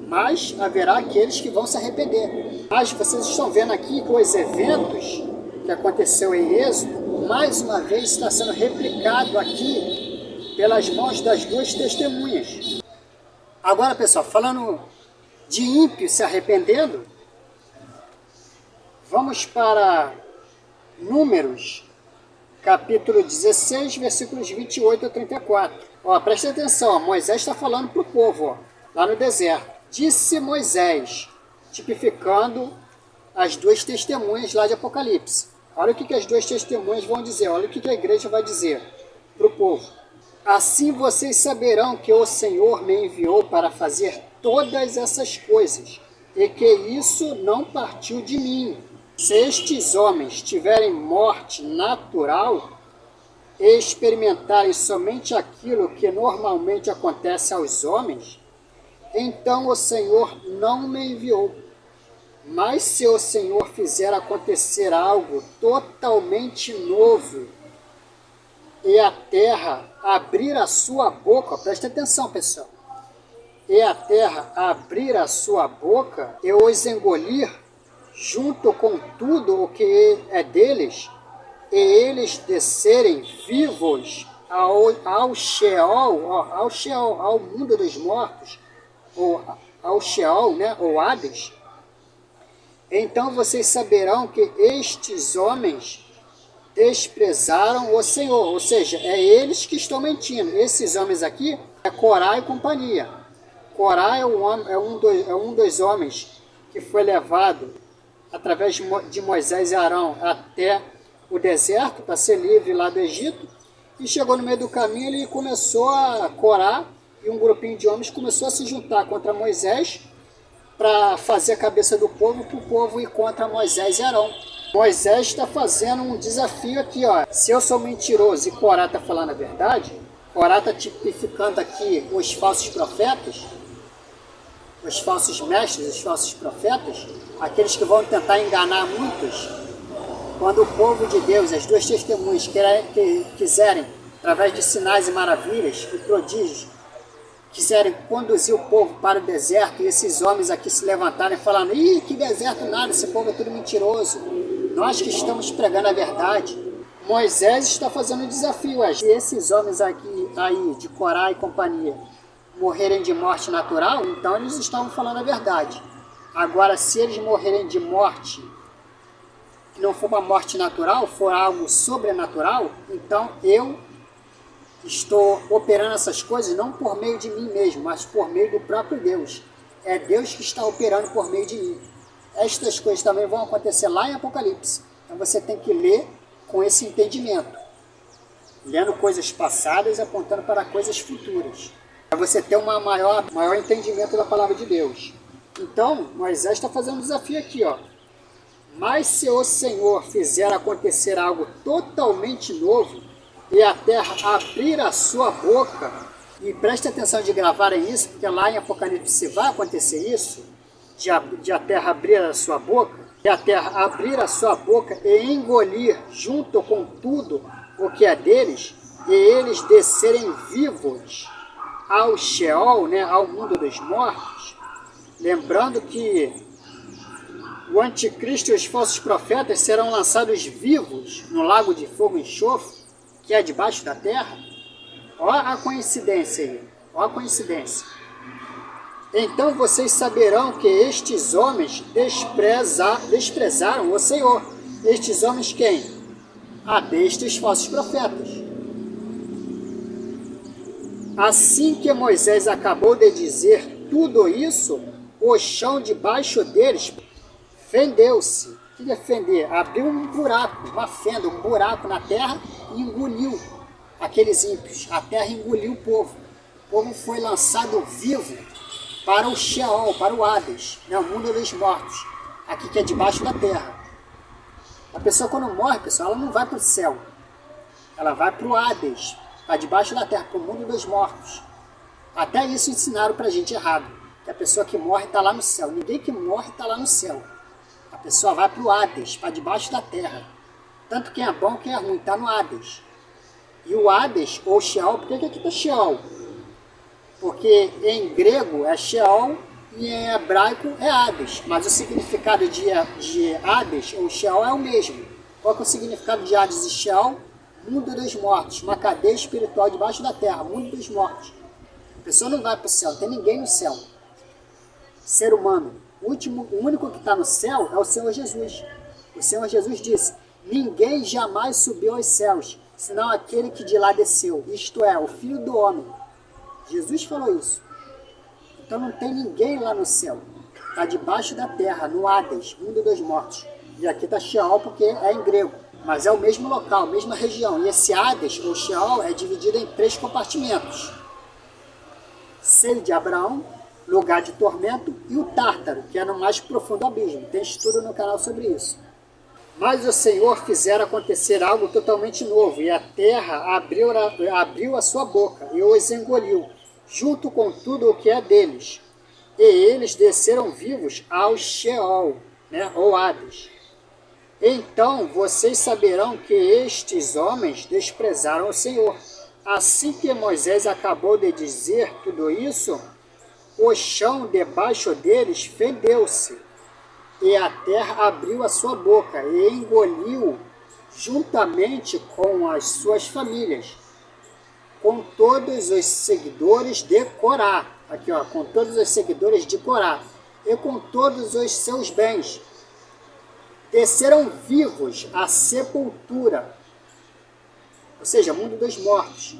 Mas haverá aqueles que vão se arrepender. Mas vocês estão vendo aqui que os eventos que aconteceu em Êxodo, mais uma vez está sendo replicado aqui pelas mãos das duas testemunhas. Agora, pessoal, falando de ímpio se arrependendo, vamos para Números, capítulo 16, versículos 28 a 34. Ó, presta atenção, ó, Moisés está falando para o povo, ó, lá no deserto. Disse Moisés, tipificando as duas testemunhas lá de Apocalipse. Olha o que as duas testemunhas vão dizer, olha o que a igreja vai dizer para o povo. Assim vocês saberão que o Senhor me enviou para fazer todas essas coisas, e que isso não partiu de mim. Se estes homens tiverem morte natural e experimentarem somente aquilo que normalmente acontece aos homens, então o Senhor não me enviou. Mas se o Senhor fizer acontecer algo totalmente novo, e a terra abrir a sua boca, presta atenção, pessoal, e a terra abrir a sua boca e os engolir, junto com tudo o que é deles, e eles descerem vivos ao Sheol, ao mundo dos mortos, ou ao Sheol, né, ou Hades, então vocês saberão que estes homens desprezaram o Senhor, ou seja, é eles que estão mentindo. Esses homens aqui é Corá e companhia. Corá é um dos homens que foi levado através de Moisés e Arão até o deserto para ser livre lá do Egito, e chegou no meio do caminho, ele começou a Corá e um grupinho de homens começou a se juntar contra Moisés para fazer a cabeça do povo, para o povo ir contra Moisés e Arão. Moisés está fazendo um desafio aqui, ó. Se eu sou mentiroso e Corá está falando a verdade, Corá está tipificando aqui os falsos profetas, os falsos mestres, os falsos profetas, aqueles que vão tentar enganar muitos. Quando o povo de Deus, as duas testemunhas, quiserem, através de sinais e maravilhas e prodígios, quiserem conduzir o povo para o deserto, e esses homens aqui se levantarem falando: ih, que deserto nada, esse povo é tudo mentiroso. Nós que estamos pregando a verdade. Moisés está fazendo um desafio. Se esses homens aqui, aí, de Corá e companhia, morrerem de morte natural, então eles estavam falando a verdade. Agora, se eles morrerem de morte que não for uma morte natural, for algo sobrenatural, então eu estou operando essas coisas não por meio de mim mesmo, mas por meio do próprio Deus. É Deus que está operando por meio de mim. Estas coisas também vão acontecer lá em Apocalipse. Então você tem que ler com esse entendimento, lendo coisas passadas e apontando para coisas futuras, para você ter um maior entendimento da palavra de Deus. Então, Moisés está fazendo um desafio aqui, ó. Mas se o Senhor fizer acontecer algo totalmente novo, e a terra abrir a sua boca, e preste atenção de gravarem isso, porque lá em Apocalipse vai acontecer isso, de a terra abrir a sua boca, e a terra abrir a sua boca e engolir junto com tudo o que é deles, e eles descerem vivos ao Sheol, né, ao mundo dos mortos, Lembrando que o anticristo e os falsos profetas serão lançados vivos no lago de fogo e enxofre, que é debaixo da terra. Olha a coincidência aí, olha a coincidência. Então vocês saberão que estes homens desprezaram o Senhor. Estes homens quem? A besta e os falsos profetas. Assim que Moisés acabou de dizer tudo isso, o chão debaixo deles fendeu-se. O que é fender? Abriu um buraco, uma fenda, um buraco na terra e engoliu aqueles ímpios. A terra engoliu o povo. O povo foi lançado vivo para o Sheol, para o Hades, né? O mundo dos mortos, aqui que é debaixo da terra. A pessoa quando morre, pessoal, ela não vai para o céu. Ela vai para o Hades, para debaixo da terra, para o mundo dos mortos. Até isso ensinaram para a gente errado. Que a pessoa que morre está lá no céu. Ninguém que morre está lá no céu. A pessoa vai para o Hades, para debaixo da terra. Tanto quem é bom, quem é ruim, está no Hades. E o Hades, ou Sheol, por que aqui está Sheol? Porque em grego é Sheol e em hebraico é Hades. Mas o significado de Hades ou Sheol é o mesmo. Qual que é o significado de Hades e Sheol? Mundo dos mortos, uma cadeia espiritual debaixo da terra, mundo dos mortos. A pessoa não vai para o céu, não tem ninguém no céu. Ser humano, o único que está no céu é o Senhor Jesus. O Senhor Jesus disse, ninguém jamais subiu aos céus, senão aquele que de lá desceu, isto é, o Filho do Homem. Jesus falou isso. Então não tem ninguém lá no céu. Está debaixo da terra, no Hades, mundo dos mortos. E aqui está Sheol porque é em grego. Mas é o mesmo local, mesma região. E esse Hades, ou Sheol, é dividido em 3 compartimentos. Seio de Abraão, lugar de tormento, e o Tártaro, que é no mais profundo abismo. Tem estudo no canal sobre isso. Mas o Senhor fizera acontecer algo totalmente novo, e a terra abriu a sua boca e os engoliu, junto com tudo o que é deles. E eles desceram vivos ao Sheol, né, ou Hades. Então vocês saberão que estes homens desprezaram o Senhor. Assim que Moisés acabou de dizer tudo isso, o chão debaixo deles fendeu-se, e a terra abriu a sua boca e engoliu juntamente com as suas famílias, com todos os seguidores de Corá, aqui ó, com todos os seguidores de Corá, e com todos os seus bens. Desceram vivos à sepultura, ou seja, mundo dos mortos,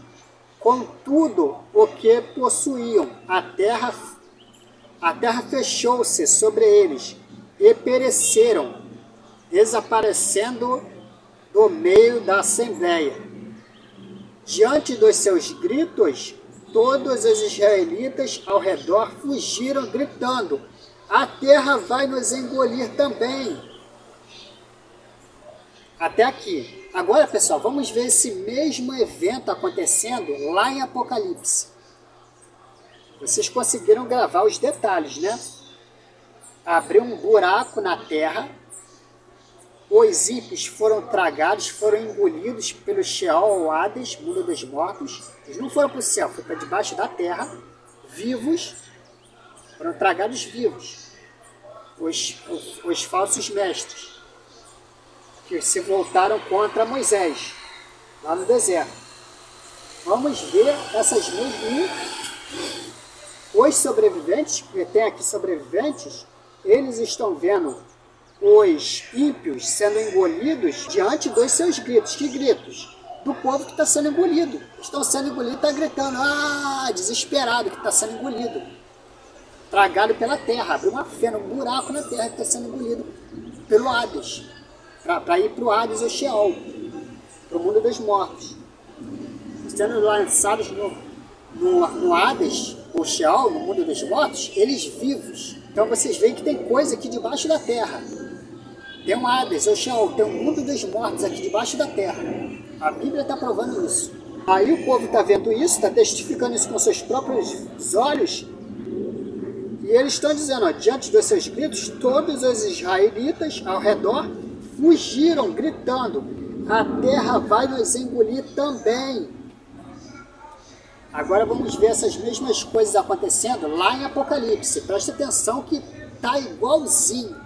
com tudo o que possuíam. A terra fechou-se sobre eles, e pereceram, desaparecendo do meio da assembleia. Diante dos seus gritos, todos os israelitas ao redor fugiram, gritando, a terra vai nos engolir também. Até aqui. Agora, pessoal, vamos ver esse mesmo evento acontecendo lá em Apocalipse. Vocês conseguiram gravar os detalhes, né? Abriu um buraco na terra, os ímpios foram tragados, foram engolidos pelo Sheol ou Hades, mundo dos mortos. Eles não foram para o céu, foram para debaixo da terra, vivos, foram tragados vivos. Os falsos mestres, que se voltaram contra Moisés, lá no deserto. Vamos ver essas mesmas. Os sobreviventes, porque tem aqui sobreviventes, eles estão vendo os ímpios sendo engolidos diante dos seus gritos. Que gritos? Do povo que está sendo engolido. Estão sendo engolidos, está gritando, desesperado que está sendo engolido. Tragado pela terra, abriu uma fenda, um buraco na terra que está sendo engolido pelo Hades. Para ir para o Hades ou Sheol, para o mundo dos mortos. Sendo lançados no Hades ou Sheol, no mundo dos mortos, eles vivos. Então vocês veem que tem coisa aqui debaixo da terra. Tem um Hades ou Sheol, tem um mundo dos mortos aqui debaixo da terra. A Bíblia está provando isso. Aí o povo está vendo isso, está testificando isso com seus próprios olhos. E eles estão dizendo, diante dos seus gritos, todos os israelitas ao redor fugiram, gritando, a terra vai nos engolir também. Agora vamos ver essas mesmas coisas acontecendo lá em Apocalipse. Presta atenção que tá igualzinho.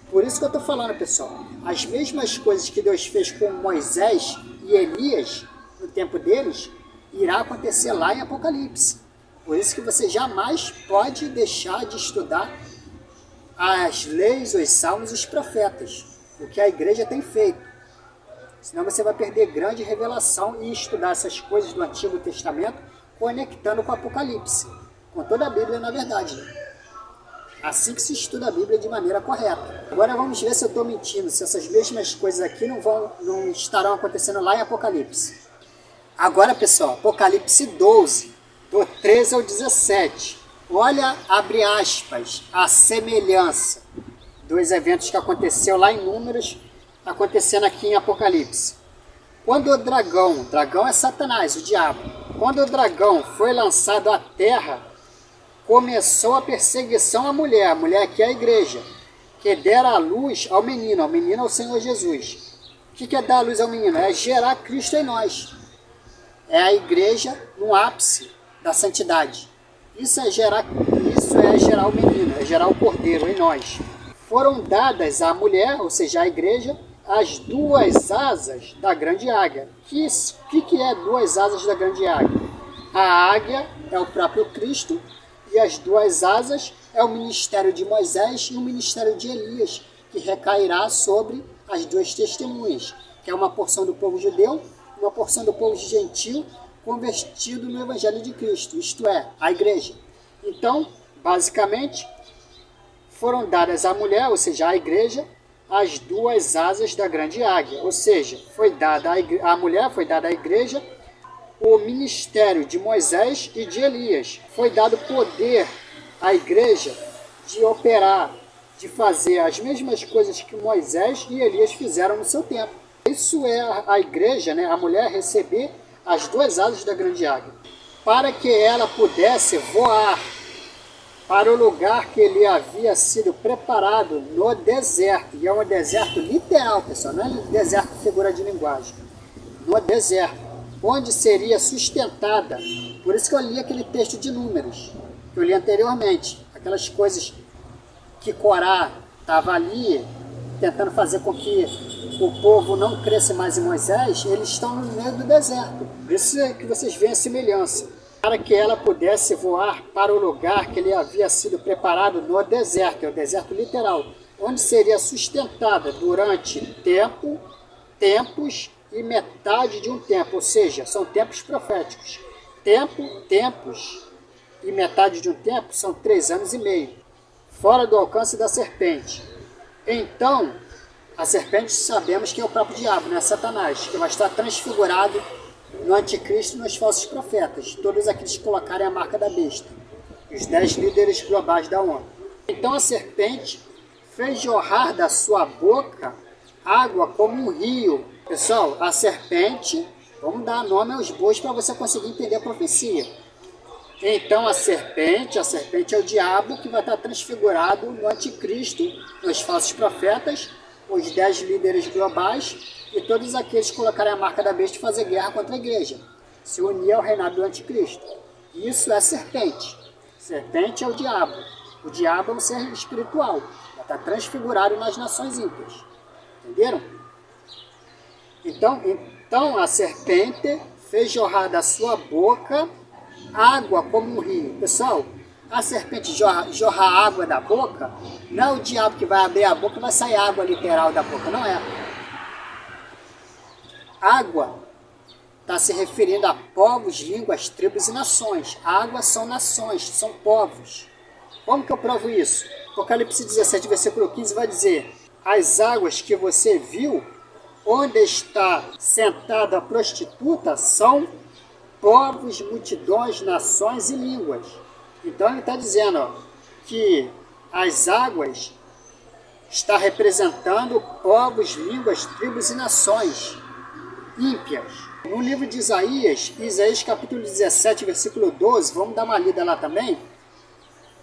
Por isso que eu estou falando, pessoal. As mesmas coisas que Deus fez com Moisés e Elias no tempo deles, irá acontecer lá em Apocalipse. Por isso que você jamais pode deixar de estudar as leis, os salmos e os profetas, o que a igreja tem feito. Senão você vai perder grande revelação e estudar essas coisas do Antigo Testamento conectando com o Apocalipse, com toda a Bíblia na verdade. Assim que se estuda a Bíblia de maneira correta. Agora vamos ver se eu estou mentindo, se essas mesmas coisas aqui não estarão acontecendo lá em Apocalipse. Agora, pessoal, Apocalipse 12, do 13 ao 17. Olha, abre aspas, a semelhança dos eventos que aconteceu lá em Números, acontecendo aqui em Apocalipse. Quando o dragão é Satanás, o diabo, quando o dragão foi lançado à terra, começou a perseguição à mulher, a mulher que é a igreja, que dera a luz ao menino é o Senhor Jesus. O que é dar a luz ao menino? É gerar Cristo em nós. É a igreja no ápice da santidade. Isso é gerar o menino, é gerar o cordeiro em nós. Foram dadas à mulher, ou seja, à igreja, as duas asas da grande águia. O que é duas asas da grande águia? A águia é o próprio Cristo e as duas asas é o ministério de Moisés e o ministério de Elias, que recairá sobre as duas testemunhas, que é uma porção do povo judeu, uma porção do povo gentil convertido no Evangelho de Cristo, isto é, a igreja. Então, basicamente, foram dadas à mulher, ou seja, à igreja, as duas asas da grande águia, ou seja, foi dada à mulher, foi dada à igreja o ministério de Moisés e de Elias. Foi dado poder à igreja de operar, de fazer as mesmas coisas que Moisés e Elias fizeram no seu tempo. Isso é a igreja, né, a mulher receber as duas asas da grande águia, para que ela pudesse voar para o lugar que lhe havia sido preparado no deserto. E é um deserto literal, pessoal, não é deserto figura de linguagem. No deserto, onde seria sustentada. Por isso que eu li aquele texto de Números, que eu li anteriormente. Aquelas coisas que Corá estava ali, tentando fazer com que o povo não cresça mais em Moisés, eles estão no meio do deserto. Por isso é que vocês veem a semelhança. Para que ela pudesse voar para o lugar que lhe havia sido preparado no deserto, é o deserto literal, onde seria sustentada durante tempos e metade de um tempo, ou seja, são tempos proféticos. Tempos e metade de um tempo são 3 anos e meio, fora do alcance da serpente. Então, a serpente sabemos que é o próprio diabo, né? Satanás, que vai estar transfigurado no anticristo e nos falsos profetas, todos aqueles que colocarem a marca da besta, os 10 líderes globais da ONU. Então a serpente fez jorrar da sua boca água como um rio. Pessoal, a serpente, vamos dar nome aos bois para você conseguir entender a profecia. Então a serpente é o diabo que vai estar transfigurado no anticristo, nos falsos profetas, os 10 líderes globais e todos aqueles que colocarem a marca da besta e fazer guerra contra a igreja, se unir ao reinado do anticristo. Isso é serpente. Serpente é o diabo. O diabo é um ser espiritual, vai estar transfigurado nas nações ímpias. Entenderam? Então a serpente fez jorrar da sua boca água como um rio. Pessoal, a serpente jorra água da boca, não é o diabo que vai abrir a boca e vai sair água literal da boca, não é. Água está se referindo a povos, línguas, tribos e nações. Água são nações, são povos. Como que eu provo isso? Apocalipse 17, versículo 15 vai dizer: as águas que você viu, onde está sentada a prostituta, são povos, multidões, nações e línguas. Então ele está dizendo que as águas está representando povos, línguas, tribos e nações ímpias. No livro de Isaías capítulo 17, versículo 12, vamos dar uma lida lá também,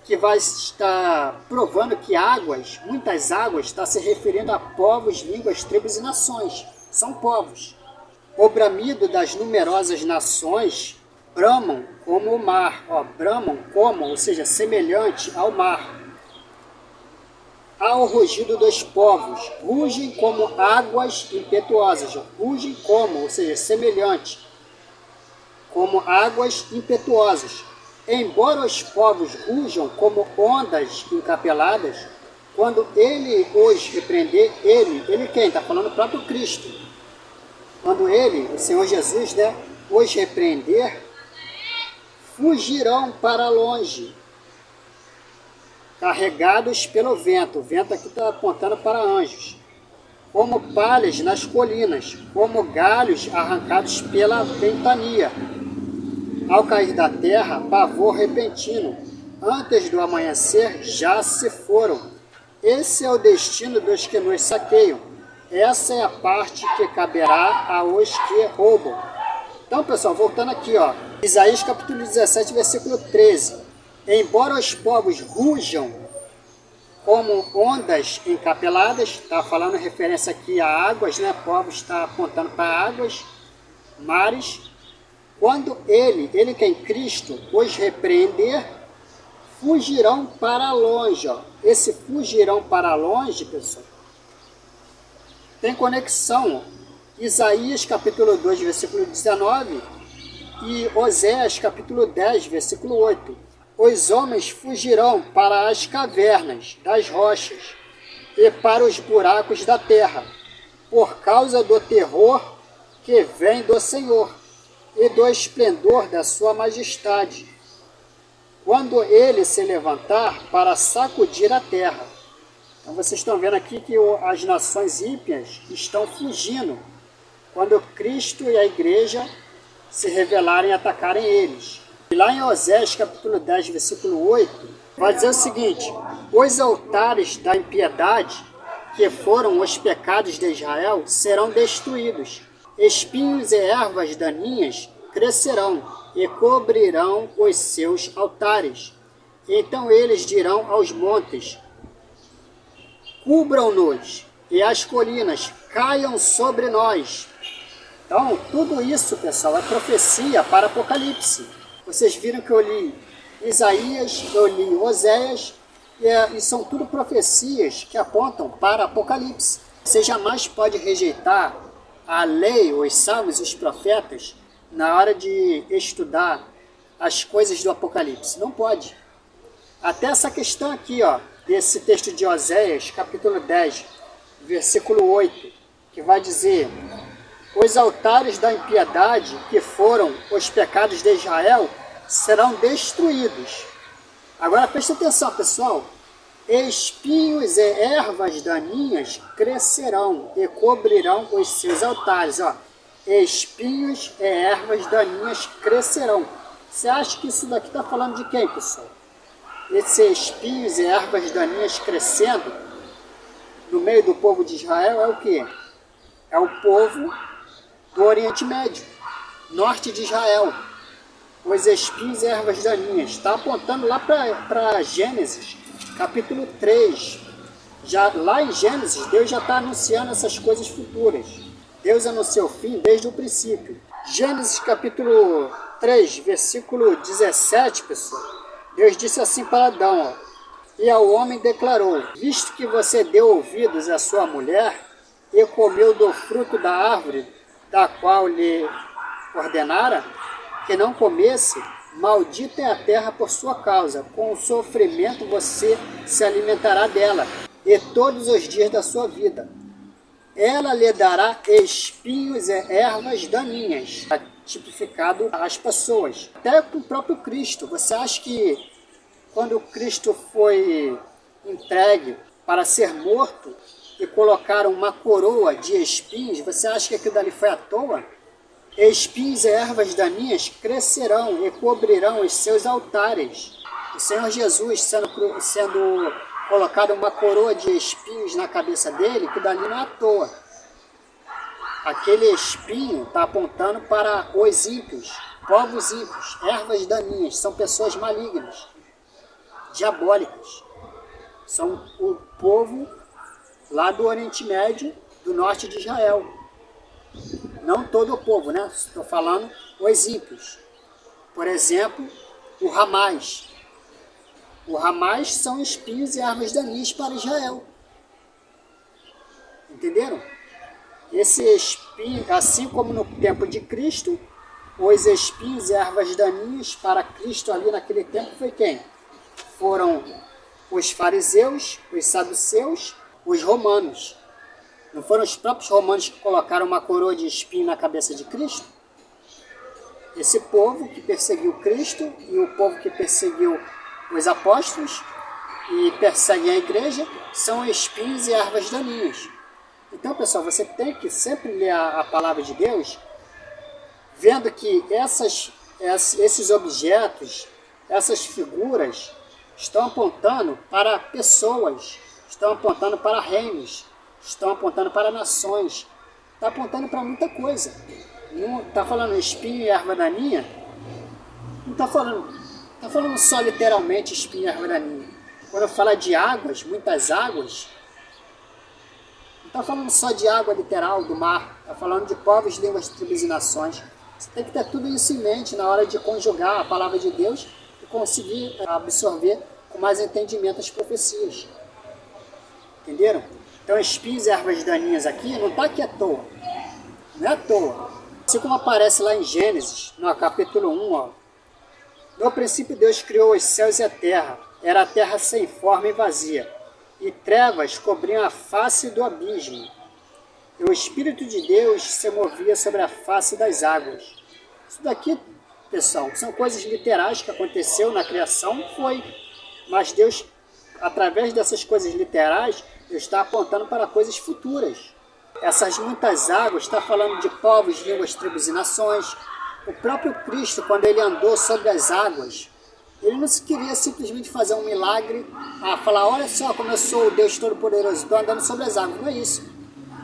que vai estar provando que águas, muitas águas, está se referindo a povos, línguas, tribos e nações. São povos. O bramido das numerosas nações bramam como o mar, ó, bramam como, ou seja, semelhante ao mar. Ao rugido dos povos, rugem como águas impetuosas, rugem como, ou seja, semelhante, como águas impetuosas. Embora os povos rujam como ondas encapeladas, quando ele os repreender, ele quem? Está falando o próprio Cristo. Quando ele, o Senhor Jesus, né, os repreender, fugirão para longe, carregados pelo vento. O vento aqui está apontando para anjos. Como palhas nas colinas, como galhos arrancados pela ventania. Ao cair da terra, pavor repentino. Antes do amanhecer, já se foram. Esse é o destino dos que nos saqueiam. Essa é a parte que caberá aos que roubam. Então, pessoal, voltando aqui, ó, Isaías capítulo 17, versículo 13. Embora os povos rujam como ondas encapeladas, está falando referência aqui a águas, né? Povos está apontando para águas, mares. Quando ele que é em Cristo, os repreender, fugirão para longe. Ó. Esse fugirão para longe, pessoal, tem conexão. Isaías capítulo 2, versículo 19 e Oséias capítulo 10, versículo 8. Os homens fugirão para as cavernas das rochas e para os buracos da terra, por causa do terror que vem do Senhor e do esplendor da sua majestade, quando ele se levantar para sacudir a terra. Então vocês estão vendo aqui que as nações ímpias estão fugindo quando Cristo e a igreja se revelarem e atacarem eles. E lá em Oséias capítulo 10, versículo 8, vai dizer o seguinte: os altares da impiedade, que foram os pecados de Israel, serão destruídos. Espinhos e ervas daninhas crescerão e cobrirão os seus altares. Então eles dirão aos montes: cubram-nos, e as colinas caiam sobre nós. Então, tudo isso, pessoal, é profecia para Apocalipse. Vocês viram que eu li Isaías, eu li Oséias, e são tudo profecias que apontam para Apocalipse. Você jamais pode rejeitar a lei, os salmos e os profetas na hora de estudar as coisas do Apocalipse. Não pode. Até essa questão aqui, ó, desse texto de Oséias, capítulo 10, versículo 8, que vai dizer: os altares da impiedade, que foram os pecados de Israel, serão destruídos. Agora preste atenção, pessoal. Espinhos e ervas daninhas crescerão e cobrirão os seus altares. Ó. Espinhos e ervas daninhas crescerão. Você acha que isso daqui está falando de quem, pessoal? Esses espinhos e ervas daninhas crescendo no meio do povo de Israel é o quê? É o povo do Oriente Médio, norte de Israel. Os espinhos e ervas daninhas. Está apontando lá para Gênesis, capítulo 3. Lá em Gênesis, Deus já está anunciando essas coisas futuras. Deus anunciou o fim desde o princípio. Gênesis capítulo 3, versículo 17, pessoal. Deus disse assim para Adão, ó, e ao homem declarou: visto que você deu ouvidos à sua mulher e comeu do fruto da árvore da qual lhe ordenara que não comesse, maldita é a terra por sua causa, com o sofrimento você se alimentará dela, e todos os dias da sua vida. Ela lhe dará espinhos e ervas daninhas, tipificado às pessoas. Até com o próprio Cristo. Você acha que quando Cristo foi entregue para ser morto e colocaram uma coroa de espinhos, você acha que aquilo dali foi à toa? Espinhos e ervas daninhas crescerão e cobrirão os seus altares. O Senhor Jesus sendo colocado uma coroa de espinhos na cabeça dele, que dali não é à toa. Aquele espinho está apontando para os ímpios, povos ímpios, ervas daninhas, são pessoas malignas, diabólicas. São o povo lá do Oriente Médio, do norte de Israel. Não todo o povo, né? Estou falando os ímpios. Por exemplo, o Ramás. O Ramás são espinhos e ervas daninhas para Israel. Entenderam? Esse espinho, assim como no tempo de Cristo, os espinhos e ervas daninhas para Cristo ali naquele tempo foi quem? Foram os fariseus, os saduceus, os romanos. Não foram os próprios romanos que colocaram uma coroa de espinho na cabeça de Cristo? Esse povo que perseguiu Cristo e o povo que perseguiu os apóstolos e perseguem a igreja são espinhos e ervas daninhas. Então, pessoal, você tem que sempre ler a palavra de Deus, vendo que esses objetos, essas figuras, estão apontando para pessoas, estão apontando para reinos, estão apontando para nações, está apontando para muita coisa. Não está falando espinho e erva daninha, não está falando só literalmente espinho e erva daninha. Quando eu falo de águas, muitas águas, não está falando só de água literal do mar, está falando de povos, línguas, tribos e nações. Você tem que ter tudo isso em mente na hora de conjugar a palavra de Deus e conseguir absorver com mais entendimento as profecias. Entenderam? Então, espinhos e ervas daninhas aqui, não está aqui à toa. Não é à toa. Assim como aparece lá em Gênesis, no capítulo 1, ó. No princípio Deus criou os céus e a terra. Era a terra sem forma e vazia, e trevas cobriam a face do abismo. E o Espírito de Deus se movia sobre a face das águas. Isso daqui, pessoal, são coisas literais que aconteceu na criação, foi. Mas Deus, através dessas coisas literais, Deus está apontando para coisas futuras. Essas muitas águas está falando de povos, línguas, tribos e nações. O próprio Cristo, quando ele andou sobre as águas, ele não queria simplesmente fazer um milagre, falar, olha só como eu sou o Deus Todo-Poderoso, estou andando sobre as águas. Não é isso.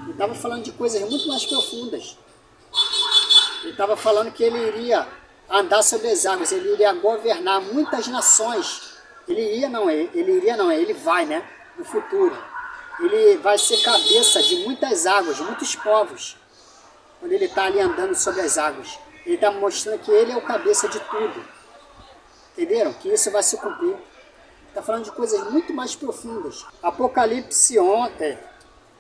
Ele estava falando de coisas muito mais profundas. Ele estava falando que ele iria andar sobre as águas, ele iria governar muitas nações. Ele vai, né? No futuro. Ele vai ser cabeça de muitas águas, de muitos povos. Quando ele está ali andando sobre as águas. Ele está mostrando que ele é o cabeça de tudo. Entenderam? Que isso vai se cumprir. Está falando de coisas muito mais profundas. Apocalipse ontem.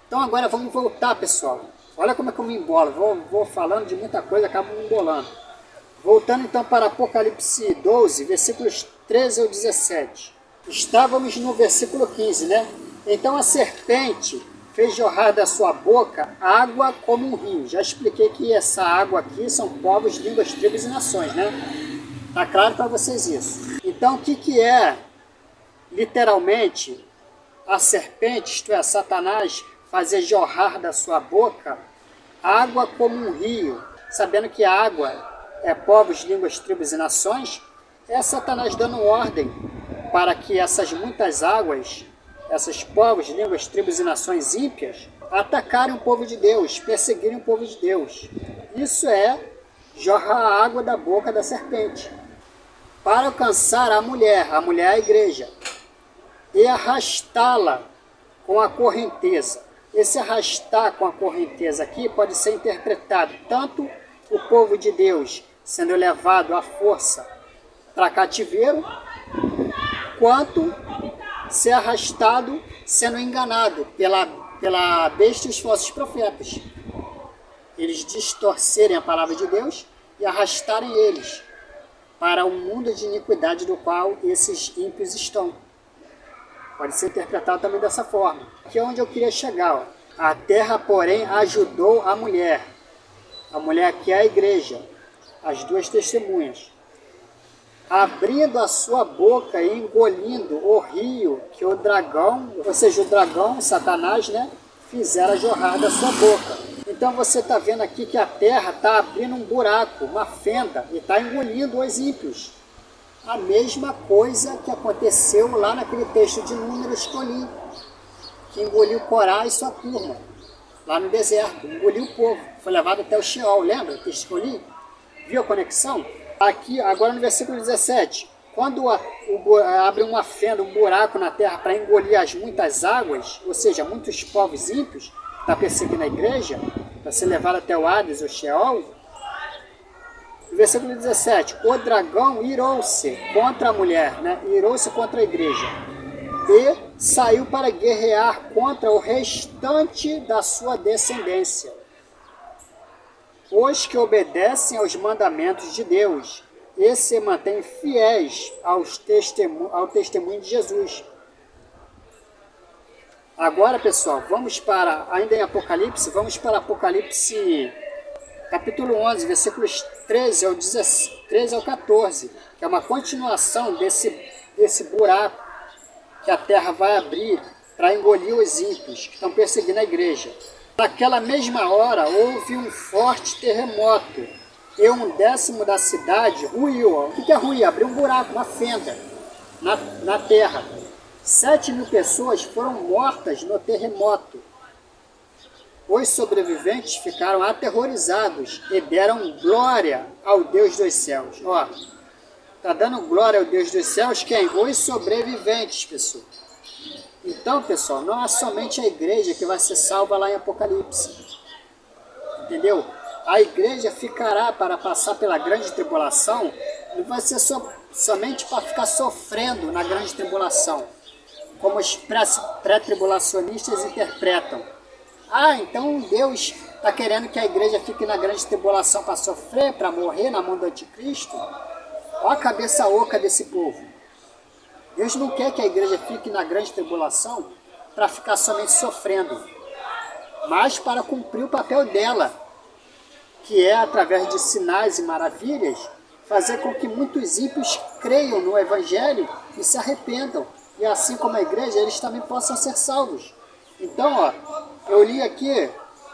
Então agora vamos voltar, pessoal. Olha como é que eu me embolo. Vou falando de muita coisa, acabo me embolando. Voltando então para Apocalipse 12, versículos 13 ao 17. Estávamos no versículo 15, né? Então a serpente fez jorrar da sua boca água como um rio. Já expliquei que essa água aqui são povos, línguas, tribos e nações, né? Tá claro para vocês isso. Então o que é, literalmente, a serpente, isto é, Satanás, fazer jorrar da sua boca água como um rio? Sabendo que a água é povos, línguas, tribos e nações, é Satanás dando ordem para que essas muitas águas, essas povos, línguas, tribos e nações ímpias, atacarem o povo de Deus, perseguirem o povo de Deus. Isso é jorrar a água da boca da serpente, para alcançar a mulher é a igreja, e arrastá-la com a correnteza. Esse arrastar com a correnteza aqui pode ser interpretado tanto o povo de Deus sendo levado à força para cativeiro, quanto ser arrastado sendo enganado pela besta e os falsos profetas. Eles distorcerem a palavra de Deus e arrastarem eles para o mundo de iniquidade do qual esses ímpios estão. Pode ser interpretado também dessa forma. Aqui é onde eu queria chegar. Ó. A terra, porém, ajudou a mulher. A mulher que é a igreja, as duas testemunhas, abrindo a sua boca e engolindo o rio que o dragão, ou seja, o dragão, Satanás, né, fizera jorrar da sua boca. Então você está vendo aqui que a terra está abrindo um buraco, uma fenda, e está engolindo os ímpios. A mesma coisa que aconteceu lá naquele texto de Números que eu li, que engoliu Corá e sua turma, lá no deserto, engoliu o povo, foi levado até o Sheol, lembra o texto que eu li? Viu a conexão? Aqui, agora no versículo 17, quando abre uma fenda, um buraco na terra para engolir as muitas águas, ou seja, muitos povos ímpios, está perseguindo a igreja, para ser levado até o Hades, o Sheol, Versículo 17, o dragão irou-se contra a mulher, né? Irou-se contra a igreja e saiu para guerrear contra o restante da sua descendência, os que obedecem aos mandamentos de Deus e se mantêm fiéis ao testemunho de Jesus. Agora, pessoal, vamos para, ainda em Apocalipse, vamos para Apocalipse capítulo 11, versículos 13 ao 14, que é uma continuação desse buraco que a terra vai abrir para engolir os ímpios que estão perseguindo a igreja. Naquela mesma hora houve um forte terremoto e 1/10 da cidade ruiu. O que é ruir? Abriu um buraco, uma fenda na terra. 7.000 pessoas foram mortas no terremoto. Os sobreviventes ficaram aterrorizados e deram glória ao Deus dos céus. Ó, está dando glória ao Deus dos céus quem? Os sobreviventes, pessoal. Então, pessoal, não é somente a igreja que vai ser salva lá em Apocalipse. Entendeu? A igreja ficará para passar pela grande tribulação, não vai ser somente para ficar sofrendo na grande tribulação, como os pré-tribulacionistas interpretam. Ah, então Deus está querendo que a igreja fique na grande tribulação para sofrer, para morrer na mão do anticristo? Olha a cabeça oca desse povo. Deus não quer que a igreja fique na grande tribulação para ficar somente sofrendo, mas para cumprir o papel dela, que é, através de sinais e maravilhas, fazer com que muitos ímpios creiam no Evangelho e se arrependam. E assim como a igreja, eles também possam ser salvos. Então, ó, eu li aqui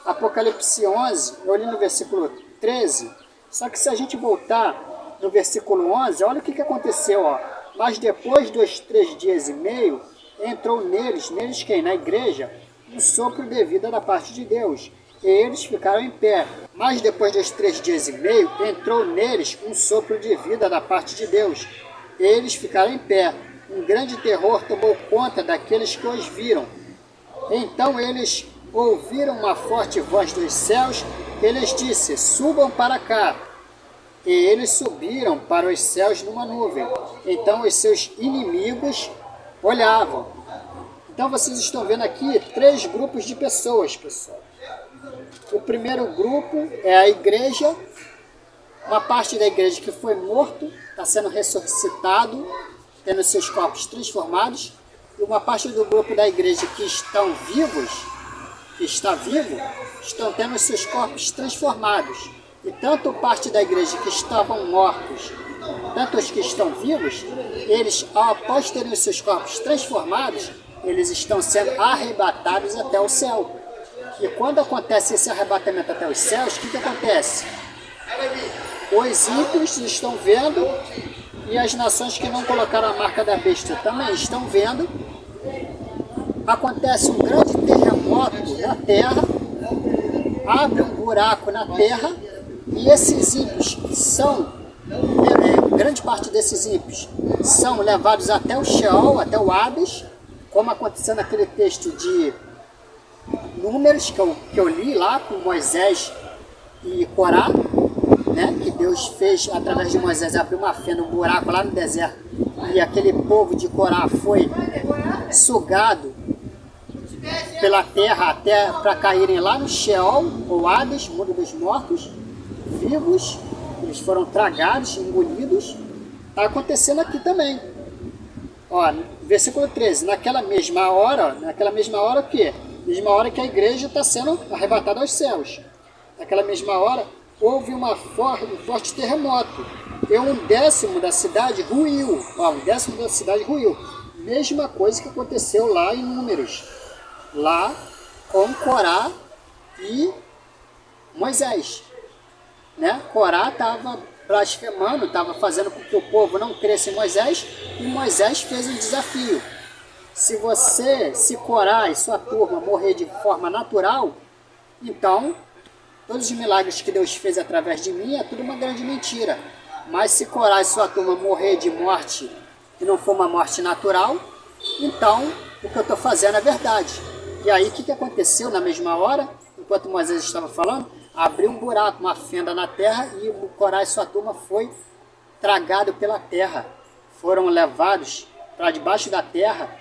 Apocalipse 11, eu li no versículo 13, só que se a gente voltar no versículo 11, olha o que aconteceu, ó. Mas depois dos 3 dias e meio, entrou neles quem? Na igreja, um sopro de vida da parte de Deus, e eles ficaram em pé. Mas depois dos 3 dias e meio, entrou neles um sopro de vida da parte de Deus, e eles ficaram em pé. Um grande terror tomou conta daqueles que os viram. Então eles ouviram uma forte voz dos céus, que lhes disse: subam para cá. E eles subiram para os céus numa nuvem. Então os seus inimigos olhavam. Então vocês estão vendo aqui 3 grupos de pessoas, pessoal. O primeiro grupo é a igreja, uma parte da igreja que foi morto, está sendo ressuscitado, tendo seus corpos transformados, e uma parte do grupo da igreja que estão vivos, que está vivo, estão tendo seus corpos transformados. E tanto parte da igreja que estavam mortos, tanto os que estão vivos, eles, após terem os seus corpos transformados, eles estão sendo arrebatados até o céu. E quando acontece esse arrebatamento até os céus, o que acontece? Os ímpios estão vendo, e as nações que não colocaram a marca da besta também estão vendo. Acontece um grande terremoto na terra, abre um buraco na terra, e esses ímpios grande parte desses ímpios são levados até o Sheol, até o Hades, como aconteceu naquele texto de Números que eu li lá com Moisés e Corá, né? Que Deus fez através de Moisés abrir uma fenda, um buraco lá no deserto, e aquele povo de Corá foi sugado pela terra até para caírem lá no Sheol, ou Hades, mundo dos mortos, vivos. Eles foram tragados, engolidos. Está acontecendo aqui também. Ó, versículo 13. Naquela mesma hora o quê? Mesma hora que a igreja está sendo arrebatada aos céus. Naquela mesma hora houve um forte terremoto. E 1/10 da cidade ruiu. Ó, 1/10 da cidade ruiu. Mesma coisa que aconteceu lá em Números. Lá com Corá e Moisés. Né? Corá estava blasfemando, estava fazendo com que o povo não cresça em Moisés, e Moisés fez um desafio. Se Corá e sua turma morrer de forma natural, então todos os milagres que Deus fez através de mim é tudo uma grande mentira. Mas se Corá e sua turma morrer de morte que não for uma morte natural, então o que eu estou fazendo é verdade. E aí o que aconteceu na mesma hora, enquanto Moisés estava falando? abriu um buraco, uma fenda na terra, e o Corá e sua turma foi tragado pela terra. Foram levados para debaixo da terra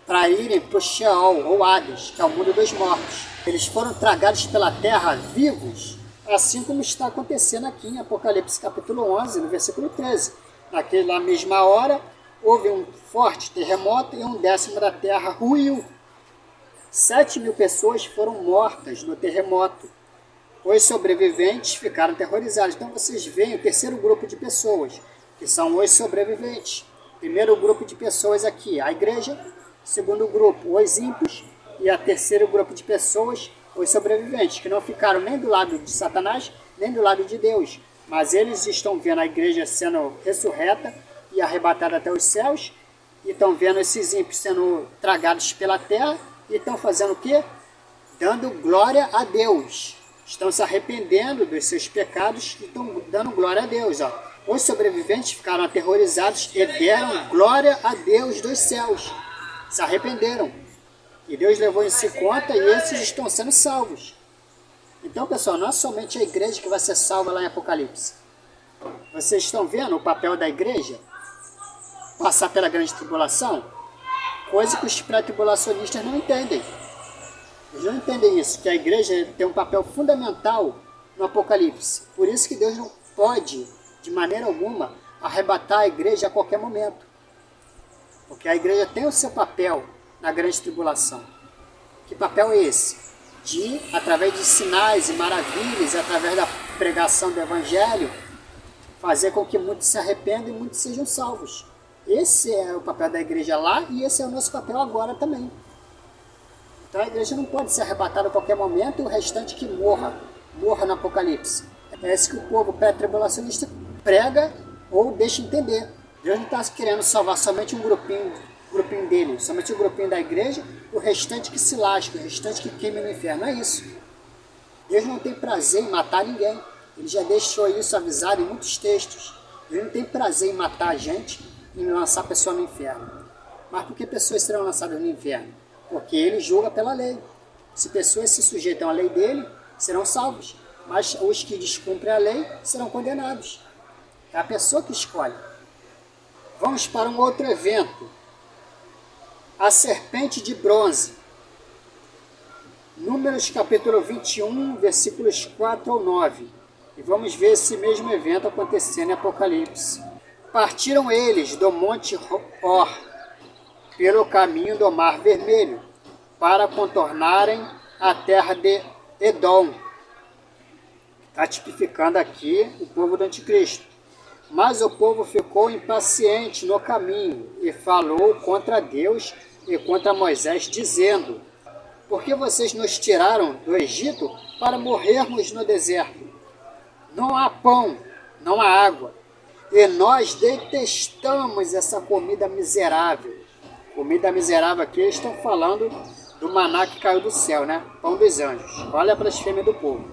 para irem para o Sheol, ou Hades, que é o mundo dos mortos. Eles foram tragados pela terra vivos, assim como está acontecendo aqui em Apocalipse capítulo 11, no versículo 13. Naquela mesma hora, houve um forte terremoto e um décimo da terra ruiu. 7.000 pessoas foram mortas no terremoto. Os sobreviventes ficaram aterrorizados. Então vocês veem o terceiro grupo de pessoas, que são os sobreviventes. Primeiro grupo de pessoas aqui, a igreja. Segundo grupo, os ímpios. E a terceiro grupo de pessoas, os sobreviventes, que não ficaram nem do lado de Satanás, nem do lado de Deus. Mas eles estão vendo a igreja sendo ressurreta e arrebatada até os céus. E estão vendo esses ímpios sendo tragados pela terra. E estão fazendo o quê? Dando glória a Deus. Estão se arrependendo dos seus pecados e estão dando glória a Deus. Ó. Os sobreviventes ficaram aterrorizados e deram glória a Deus dos céus. Se arrependeram. E Deus levou isso em conta e esses estão sendo salvos. Então, pessoal, não é somente a igreja que vai ser salva lá em Apocalipse. Vocês estão vendo o papel da igreja passar pela grande tribulação? Coisa que os pré-tribulacionistas não entendem. Eles não entendem isso, que a igreja tem um papel fundamental no Apocalipse. Por isso que Deus não pode, de maneira alguma, arrebatar a igreja a qualquer momento. Porque a igreja tem o seu papel na grande tribulação. Que papel é esse? De, através de sinais e maravilhas, através da pregação do Evangelho, fazer com que muitos se arrependam e muitos sejam salvos. Esse é o papel da igreja lá e esse é o nosso papel agora também. Então a igreja não pode ser arrebatada a qualquer momento e o restante que morra no Apocalipse. É isso que o povo pré-tribulacionista prega ou deixa entender. Deus não está querendo salvar somente um grupinho dele, somente um grupinho da igreja, o restante que se lasca, o restante que queime no inferno. Não é isso. Deus não tem prazer em matar ninguém. Ele já deixou isso avisado em muitos textos. Ele não tem prazer em matar a gente e em lançar a pessoa no inferno. Mas por que pessoas serão lançadas no inferno? Porque ele julga pela lei. Se pessoas se sujeitam à lei dele, serão salvos. Mas os que descumprem a lei serão condenados. É a pessoa que escolhe. Vamos para um outro evento. A serpente de bronze. Números capítulo 21, versículos 4 ao 9. E vamos ver esse mesmo evento acontecendo em Apocalipse. Partiram eles do monte Hor, pelo caminho do Mar Vermelho, para contornarem a terra de Edom. Está tipificando aqui o povo do anticristo. Mas o povo ficou impaciente no caminho e falou contra Deus e contra Moisés, dizendo: por que vocês nos tiraram do Egito para morrermos no deserto? Não há pão, não há água, e nós detestamos essa comida miserável. Comida miserável aqui, estão falando do maná que caiu do céu, né? Pão dos anjos. Olha a blasfêmia do povo.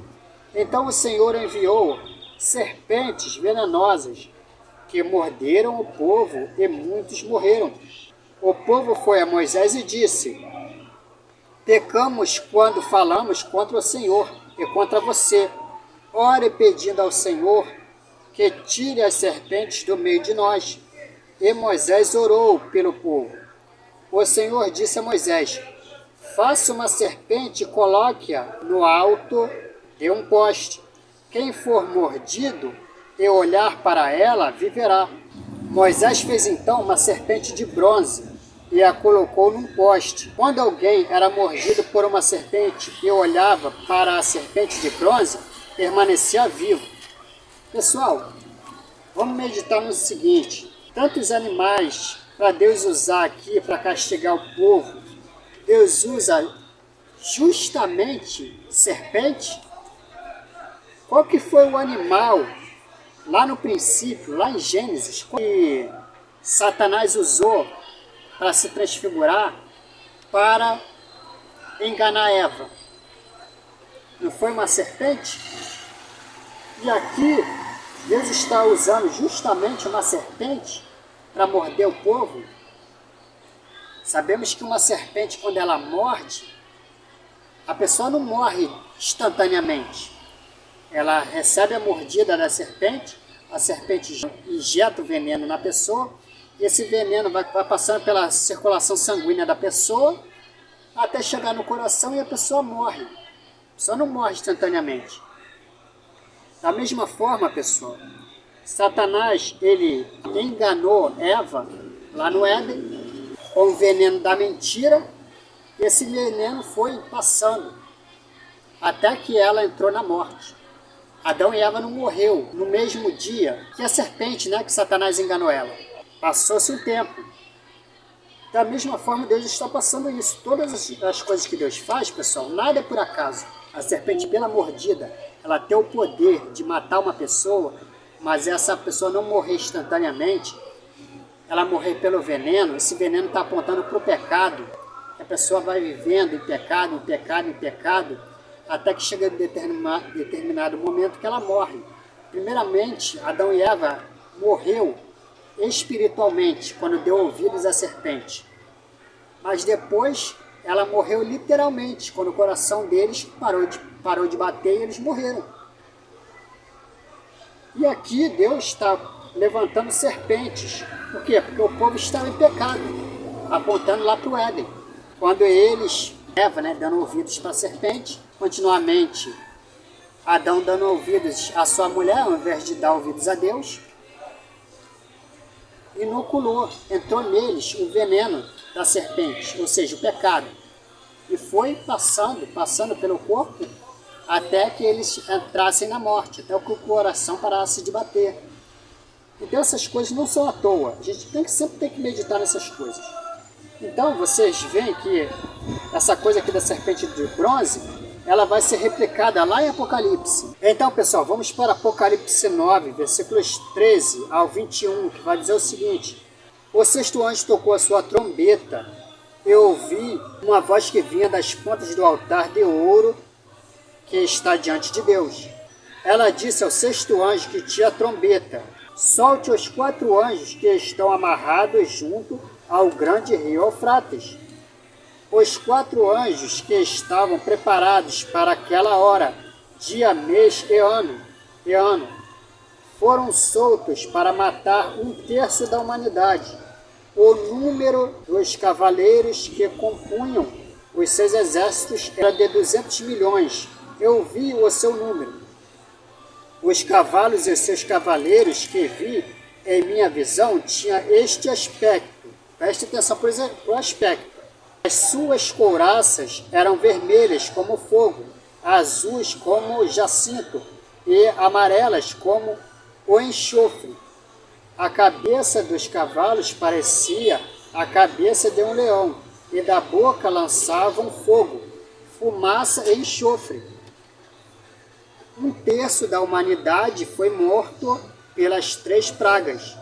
Então o Senhor enviou serpentes venenosas que morderam o povo e muitos morreram. O povo foi a Moisés e disse: pecamos quando falamos contra o Senhor e contra você. Ore pedindo ao Senhor que tire as serpentes do meio de nós. E Moisés orou pelo povo. O Senhor disse a Moisés: faça uma serpente e coloque-a no alto de um poste. Quem for mordido e olhar para ela, viverá. Moisés fez então uma serpente de bronze e a colocou num poste. Quando alguém era mordido por uma serpente e olhava para a serpente de bronze, permanecia vivo. Pessoal, vamos meditar no seguinte: tantos animais para Deus usar aqui para castigar o povo, Deus usa justamente serpente? Qual que foi o animal lá no princípio, lá em Gênesis, que Satanás usou para se transfigurar, para enganar Eva? Não foi uma serpente? E aqui Deus está usando justamente uma serpente para morder o povo. Sabemos que uma serpente, quando ela morde, A pessoa não morre instantaneamente. Ela recebe a mordida da serpente, a serpente injeta o veneno na pessoa, e esse veneno vai passando pela circulação sanguínea da pessoa, até chegar no coração e a pessoa morre. A pessoa não morre instantaneamente. Da mesma forma, pessoal, Satanás, ele enganou Eva lá no Éden com o veneno da mentira. Esse veneno foi passando até que ela entrou na morte. Adão e Eva não morreu no mesmo dia que a serpente, né, que Satanás enganou ela. Passou-se um tempo. Da mesma forma, Deus está passando isso. Todas as coisas que Deus faz, pessoal, nada é por acaso. A serpente, pela mordida, ela tem o poder de matar uma pessoa, mas essa pessoa não morrer instantaneamente, ela morrer pelo veneno. Esse veneno está apontando para o pecado. A pessoa vai vivendo em pecado, em pecado, em pecado, até que chega em determinado momento que ela morre. Primeiramente, Adão e Eva morreu espiritualmente, quando deu ouvidos à serpente. Mas depois, ela morreu literalmente, quando o coração deles parou de bater e eles morreram. E aqui Deus está levantando serpentes. Por quê? Porque o povo estava em pecado, apontando lá para o Éden. Quando eles, Eva, né, dando ouvidos para a serpente, continuamente Adão dando ouvidos à sua mulher, ao invés de dar ouvidos a Deus, inoculou, entrou neles o veneno da serpente, ou seja, o pecado. E foi passando pelo corpo, até que eles entrassem na morte, até que o coração parasse de bater. Então essas coisas não são à toa, a gente sempre tem que meditar nessas coisas. Então vocês veem que essa coisa aqui da serpente de bronze, ela vai ser replicada lá em Apocalipse. Então, pessoal, vamos para Apocalipse 9, versículos 13 ao 21, que vai dizer o seguinte: o sexto anjo tocou a sua trombeta. Eu ouvi uma voz que vinha das pontas do altar de ouro que está diante de Deus. Ela disse ao sexto anjo que tinha a trombeta: solte os 4 anjos que estão amarrados junto ao grande rio Eufrates. Os 4 anjos que estavam preparados para aquela hora, dia, mês e ano, foram soltos para matar 1/3 da humanidade. O número dos cavaleiros que compunham os seus exércitos era de 200 milhões. Eu vi o seu número. Os cavalos e os seus cavaleiros que vi em minha visão tinham este aspecto. Preste atenção para o aspecto. As suas couraças eram vermelhas como fogo, azuis como jacinto e amarelas como o enxofre. A cabeça dos cavalos parecia a cabeça de um leão, e da boca lançavam fogo, fumaça e enxofre. 1/3 da humanidade foi morto pelas 3 pragas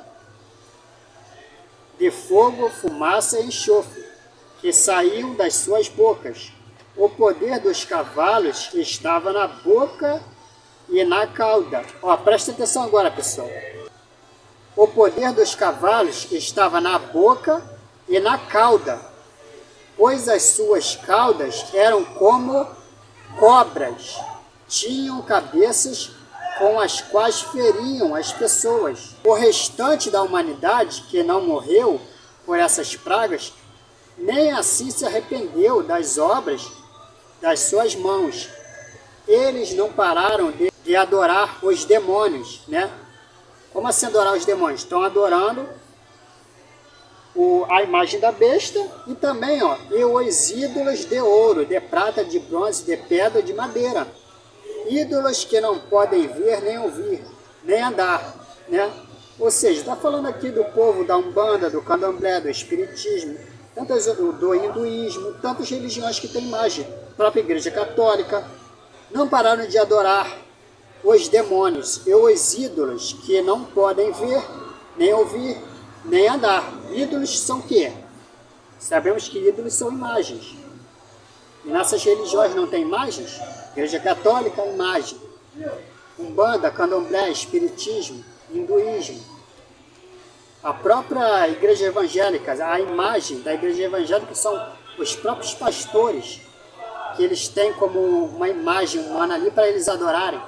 de fogo, fumaça e enxofre que saíam das suas bocas. O poder dos cavalos estava na boca e na cauda. Presta atenção agora, pessoal. O poder dos cavalos estava na boca e na cauda, pois as suas caudas eram como cobras. Tinham cabeças com as quais feriam as pessoas. O restante da humanidade que não morreu por essas pragas, nem assim se arrependeu das obras das suas mãos. Eles não pararam de adorar os demônios, né? Como assim adorar os demônios? Estão adorando a imagem da besta e também e os ídolos de ouro, de prata, de bronze, de pedra, de madeira. Ídolos que não podem ver, nem ouvir, nem andar, né? Ou seja, está falando aqui do povo da Umbanda, do Candomblé, do Espiritismo, do hinduísmo, tantas religiões que têm imagem. A própria Igreja Católica não pararam de adorar os demônios e os ídolos que não podem ver, nem ouvir, nem andar. Ídolos são o quê? Sabemos que ídolos são imagens. E nessas religiões não tem imagens? Igreja Católica, imagem. Umbanda, Candomblé, Espiritismo, Hinduísmo. A própria Igreja Evangélica, a imagem da Igreja Evangélica são os próprios pastores que eles têm como uma imagem humana ali para eles adorarem.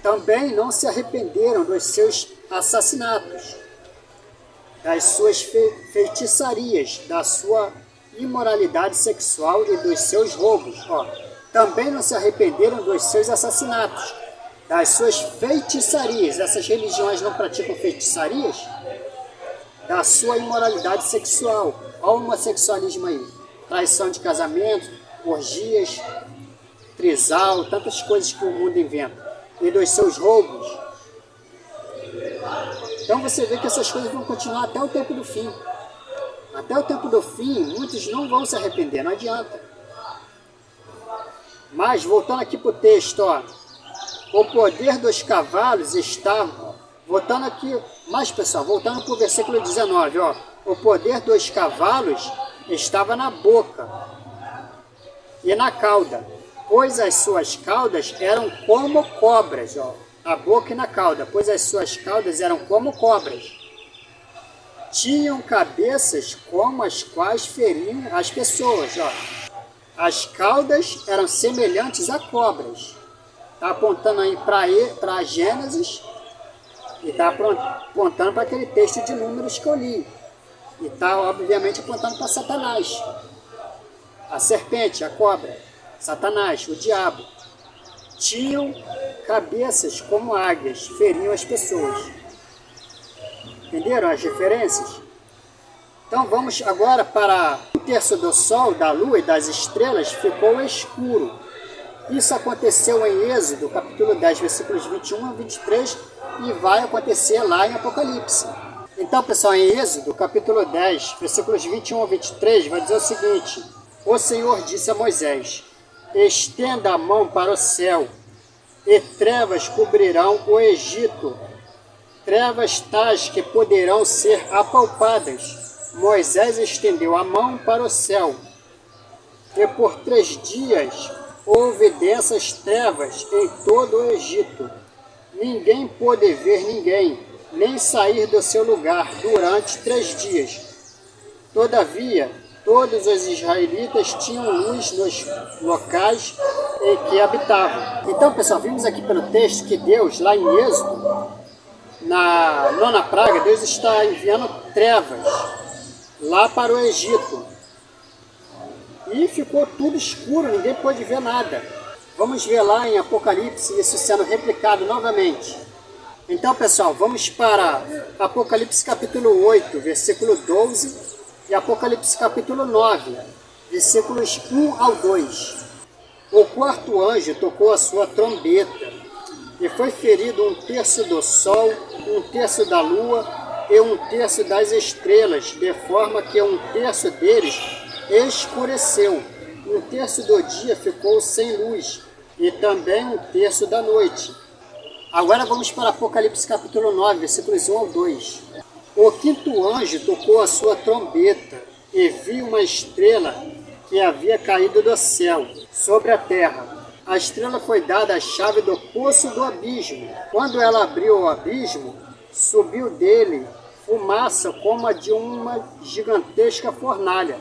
Também não se arrependeram dos seus assassinatos, das suas feitiçarias, da sua imoralidade sexual e dos seus roubos. Também não se arrependeram dos seus assassinatos, das suas feitiçarias. Essas religiões não praticam feitiçarias? Da sua imoralidade sexual. Olha o homossexualismo aí. Traição de casamento, orgias, trisal, tantas coisas que o mundo inventa. E dos seus roubos. Então você vê que essas coisas vão continuar até o tempo do fim. Até o tempo do fim, muitos não vão se arrepender, não adianta. Mas, voltando aqui para o texto, o poder dos cavalos estava... Voltando aqui, pessoal, voltando para o versículo 19, o poder dos cavalos estava na boca e na cauda, pois as suas caudas eram como cobras, na boca e na cauda, pois as suas caudas eram como cobras. Tinham cabeças como as quais feriam as pessoas, As caudas eram semelhantes a cobras. Está apontando aí para Gênesis e está apontando para aquele texto de Números que eu li. E está, obviamente, apontando para Satanás. A serpente, a cobra, Satanás, o diabo. Tinham cabeças como águias, feriam as pessoas. Entenderam as referências? Então vamos agora para o terço do sol, da lua e das estrelas ficou escuro. Isso aconteceu em Êxodo, capítulo 10, versículos 21 a 23, e vai acontecer lá em Apocalipse. Então, pessoal, em Êxodo, capítulo 10, versículos 21 a 23, vai dizer o seguinte: o Senhor disse a Moisés: estenda a mão para o céu, e trevas cobrirão o Egito, trevas tais que poderão ser apalpadas. Moisés estendeu a mão para o céu, e por 3 dias houve densas trevas em todo o Egito. Ninguém pôde ver ninguém, nem sair do seu lugar durante 3 dias. Todavia, todos os israelitas tinham luz nos locais em que habitavam. Então, pessoal, vimos aqui pelo texto que Deus, lá em Êxodo, na 9ª praga, Deus está enviando trevas lá para o Egito. E ficou tudo escuro, ninguém pôde ver nada. Vamos ver lá em Apocalipse isso sendo replicado novamente. Então, pessoal, vamos para Apocalipse capítulo 8, versículo 12, e Apocalipse capítulo 9, versículos 1 ao 2. O 4º anjo tocou a sua trombeta, e foi ferido 1/3 do sol, 1/3 da lua e 1/3 das estrelas, de forma que 1/3 deles escureceu. 1/3 do dia ficou sem luz, e também 1/3 da noite. Agora vamos para Apocalipse capítulo 9, versículos 1 ao 2. O 5º anjo tocou a sua trombeta, e viu uma estrela que havia caído do céu sobre a terra. A estrela foi dada a chave do poço do abismo. Quando ela abriu o abismo, subiu dele fumaça como a de uma gigantesca fornalha.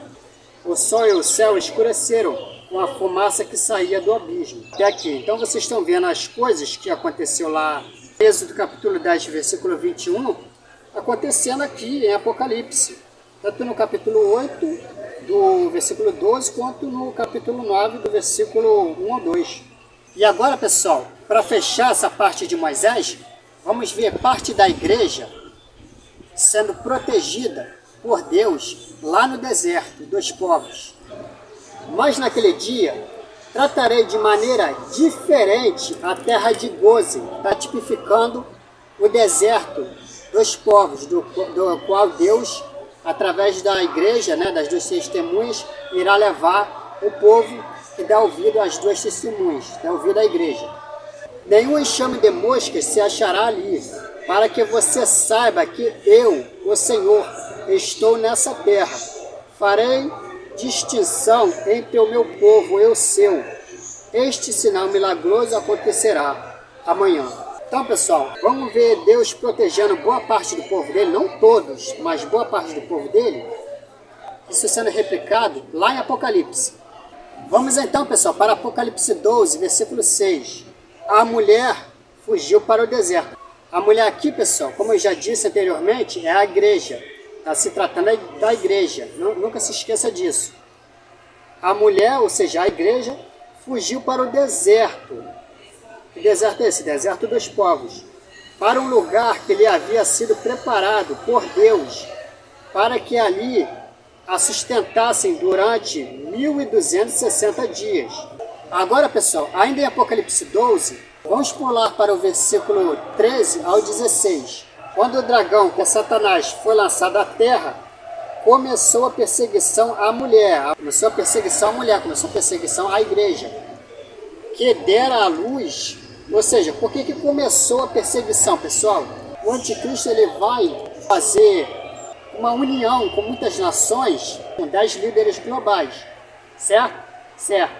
O sol e o céu escureceram com a fumaça que saía do abismo. Até aqui. Então vocês estão vendo as coisas que aconteceu lá em Êxodo capítulo 10, versículo 21, acontecendo aqui em Apocalipse. Tanto no capítulo 8, do versículo 12, quanto no capítulo 9, do versículo 1 ao 2. E agora, pessoal, para fechar essa parte de Moisés, vamos ver parte da igreja sendo protegida por Deus lá no deserto dos povos. Mas naquele dia, tratarei de maneira diferente a terra de Gósen, está tipificando o deserto dos povos, do qual Deus, através da igreja, das 2 testemunhas, irá levar o povo que dá ouvido às 2 testemunhas, dá ouvido à igreja. Nenhum enxame de moscas se achará ali, para que você saiba que eu, o Senhor, estou nessa terra. Farei distinção entre o meu povo e o seu. Este sinal milagroso acontecerá amanhã. Então, pessoal, vamos ver Deus protegendo boa parte do povo dele, não todos, mas boa parte do povo dele. Isso sendo replicado lá em Apocalipse. Vamos então, pessoal, para Apocalipse 12, versículo 6. A mulher fugiu para o deserto. A mulher aqui, pessoal, como eu já disse anteriormente, é a igreja. Está se tratando da igreja. Nunca se esqueça disso. A mulher, ou seja, a igreja, fugiu para o deserto. Que deserto é esse? Deserto dos povos. Para um lugar que lhe havia sido preparado por Deus, para que ali a sustentassem durante 1260 dias. Agora, pessoal, ainda em Apocalipse 12, vamos pular para o versículo 13 ao 16. Quando o dragão, que é Satanás, foi lançado à terra, começou a perseguição à mulher. Começou a perseguição à igreja, que dera à luz. Ou seja, por que começou a perseguição, pessoal? O anticristo ele vai fazer uma união com muitas nações, com 10 líderes globais, certo? Certo.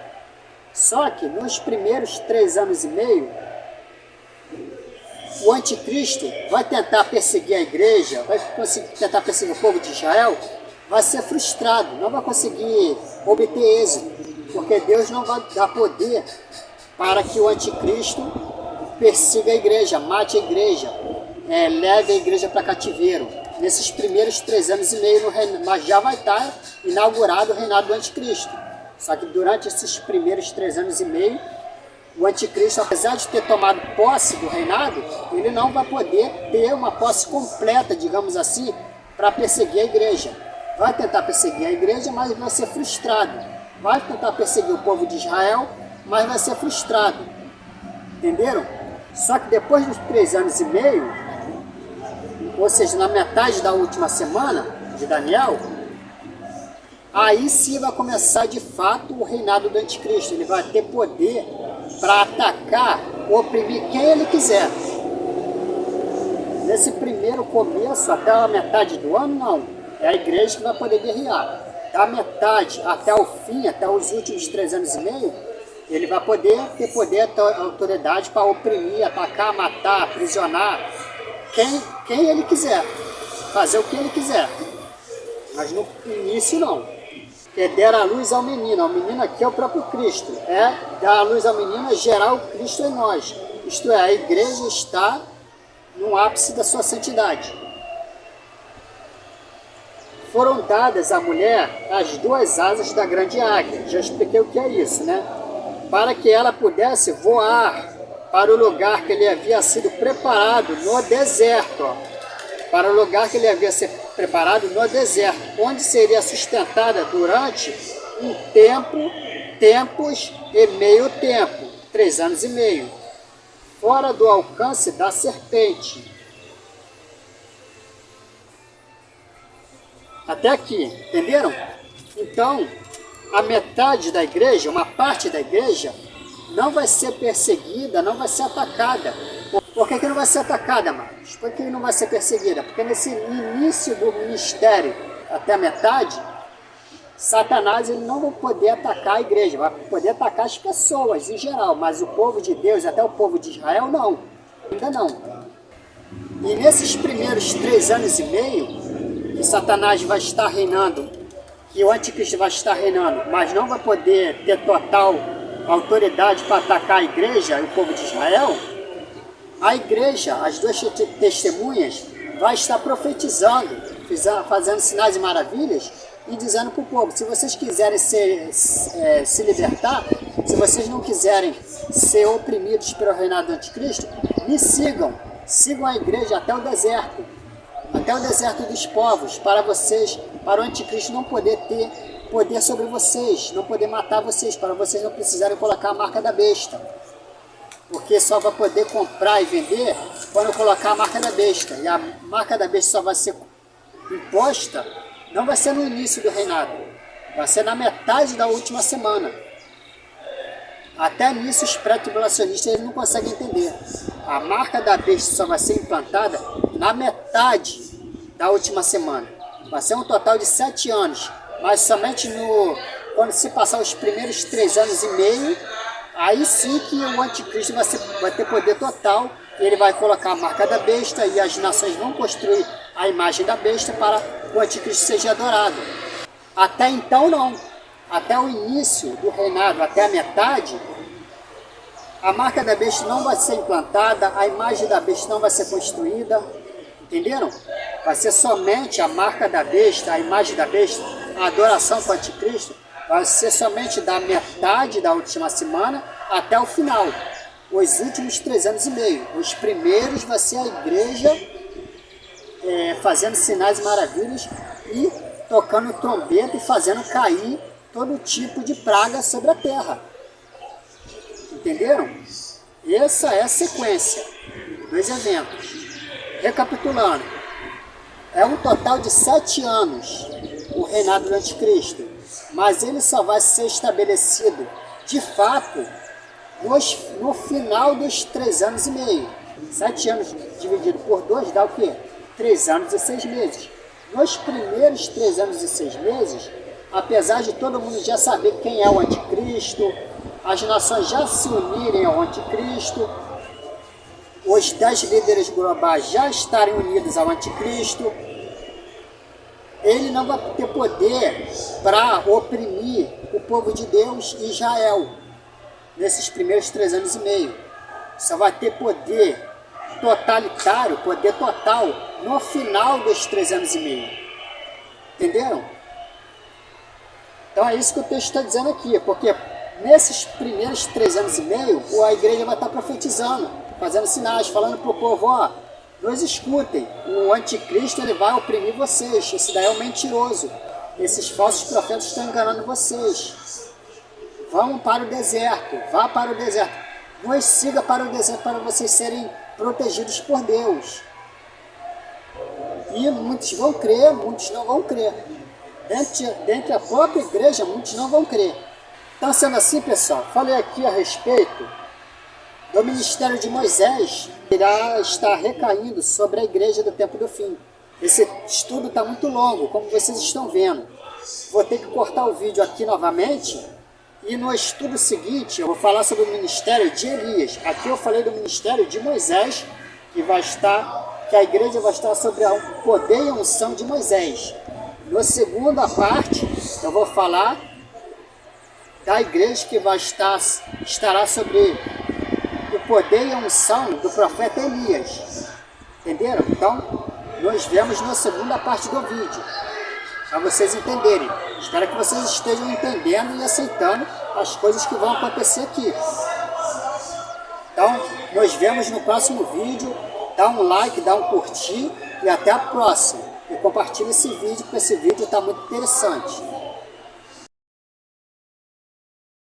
Só que nos primeiros 3 anos e meio, o anticristo vai tentar perseguir a igreja, vai tentar perseguir o povo de Israel, vai ser frustrado, não vai conseguir obter êxito, porque Deus não vai dar poder para que o anticristo persiga a igreja, mate a igreja, leve a igreja para cativeiro. Nesses primeiros 3 anos e meio, mas já vai estar inaugurado o reinado do anticristo. Só que durante esses primeiros 3 anos e meio, o anticristo, apesar de ter tomado posse do reinado, ele não vai poder ter uma posse completa, digamos assim, para perseguir a igreja. Vai tentar perseguir a igreja, mas vai ser frustrado. Vai tentar perseguir o povo de Israel, mas vai ser frustrado. Entenderam? Só que depois dos 3 anos e meio, ou seja, na metade da última semana de Daniel, aí sim vai começar de fato o reinado do anticristo. Ele vai ter poder para atacar, oprimir quem ele quiser. Nesse primeiro começo, até a metade do ano, não. É a igreja que vai poder guerrear. Da metade até o fim, até os últimos 3 anos e meio, ele vai poder ter autoridade para oprimir, atacar, matar, aprisionar quem ele quiser. Fazer o que ele quiser. Mas no início não. Que dera a luz ao menino. O menino aqui é o próprio Cristo. É dar a luz ao menino é gerar o Cristo em nós. Isto é, a igreja está no ápice da sua santidade. Foram dadas à mulher as 2 asas da grande águia. Já expliquei o que é isso, né? Para que ela pudesse voar para o lugar que lhe havia sido preparado no deserto. Ó. Para o lugar que lhe havia sido preparado no deserto, onde seria sustentada durante um tempo, tempos e meio tempo, 3 anos e meio, fora do alcance da serpente. Até aqui, entenderam? Então, a metade da igreja, uma parte da igreja, não vai ser perseguida, não vai ser atacada. Por que não vai ser atacada, Marcos? Por que não vai ser perseguida? Porque nesse início do ministério, até a metade, Satanás ele não vai poder atacar a igreja, vai poder atacar as pessoas em geral, mas o povo de Deus, até o povo de Israel, não. Ainda não. E nesses primeiros 3 anos e meio, que Satanás vai estar reinando, que o anticristo vai estar reinando, mas não vai poder ter total autoridade para atacar a igreja e o povo de Israel, a igreja, as 2 testemunhas, vai estar profetizando, fazendo sinais e maravilhas e dizendo para o povo, se vocês quiserem se libertar, se vocês não quiserem ser oprimidos pelo reinado do anticristo, me sigam, sigam a igreja até o deserto dos povos, para o anticristo não poder ter poder sobre vocês, não poder matar vocês, para vocês não precisarem colocar a marca da besta. Porque só vai poder comprar e vender quando colocar a marca da besta. E a marca da besta só vai ser imposta, não vai ser no início do reinado, vai ser na metade da última semana. Até nisso os pré-tribulacionistas eles não conseguem entender. A marca da besta só vai ser implantada na metade da última semana. Vai ser um total de 7 anos. Mas somente quando se passar os primeiros 3 anos e meio, aí sim que o anticristo vai ter poder total. Ele vai colocar a marca da besta e as nações vão construir a imagem da besta para o anticristo seja adorado. Até então não. até o início do reinado, até a metade, a marca da besta não vai ser implantada, a imagem da besta não vai ser construída, entenderam? Vai ser somente a marca da besta, a imagem da besta, a adoração para o anticristo, vai ser somente da metade da última semana até o final, os últimos 3 anos e meio. Os primeiros vai ser a igreja fazendo sinais e maravilhas e tocando trombeta e fazendo cair todo tipo de praga sobre a terra. Entenderam? Essa é a sequência dos eventos. Recapitulando, é um total de 7 anos o reinado do anticristo, mas ele só vai ser estabelecido de fato no final dos 3 anos e meio. 7 anos dividido por 2 dá o quê? 3 anos e 6 meses. Nos primeiros 3 anos e 6 meses, apesar de todo mundo já saber quem é o anticristo, as nações já se unirem ao anticristo, os 10 líderes globais já estarem unidos ao anticristo, ele não vai ter poder para oprimir o povo de Deus e Israel nesses primeiros 3 anos e meio. Só vai ter poder totalitário, poder total, no final dos 3 anos e meio. Entenderam? Então é isso que o texto está dizendo aqui, porque nesses primeiros 3 anos e meio, a igreja vai estar profetizando, fazendo sinais, falando para o povo, ó, nos escutem, o anticristo ele vai oprimir vocês, esse daí é um mentiroso, esses falsos profetas estão enganando vocês. Vão para o deserto, vá para o deserto, nos siga para o deserto para vocês serem protegidos por Deus. E muitos vão crer, muitos não vão crer. Dentre a própria igreja, muitos não vão crer. Então, sendo assim, pessoal, falei aqui a respeito do ministério de Moisés, que irá estar recaindo sobre a igreja do tempo do fim. Esse estudo está muito longo, como vocês estão vendo. Vou ter que cortar o vídeo aqui novamente, e no estudo seguinte eu vou falar sobre o ministério de Elias. Aqui eu falei do ministério de Moisés, que a igreja vai estar sobre o poder e a unção de Moisés. Na segunda parte, eu vou falar da igreja que estará sobre o poder e a unção do profeta Elias. Entenderam? Então, nós vemos na segunda parte do vídeo, para vocês entenderem. Espero que vocês estejam entendendo e aceitando as coisas que vão acontecer aqui. Então, nós vemos no próximo vídeo. Dá um like, dá um curtir e até a próxima. E compartilhe esse vídeo, porque esse vídeo está muito interessante.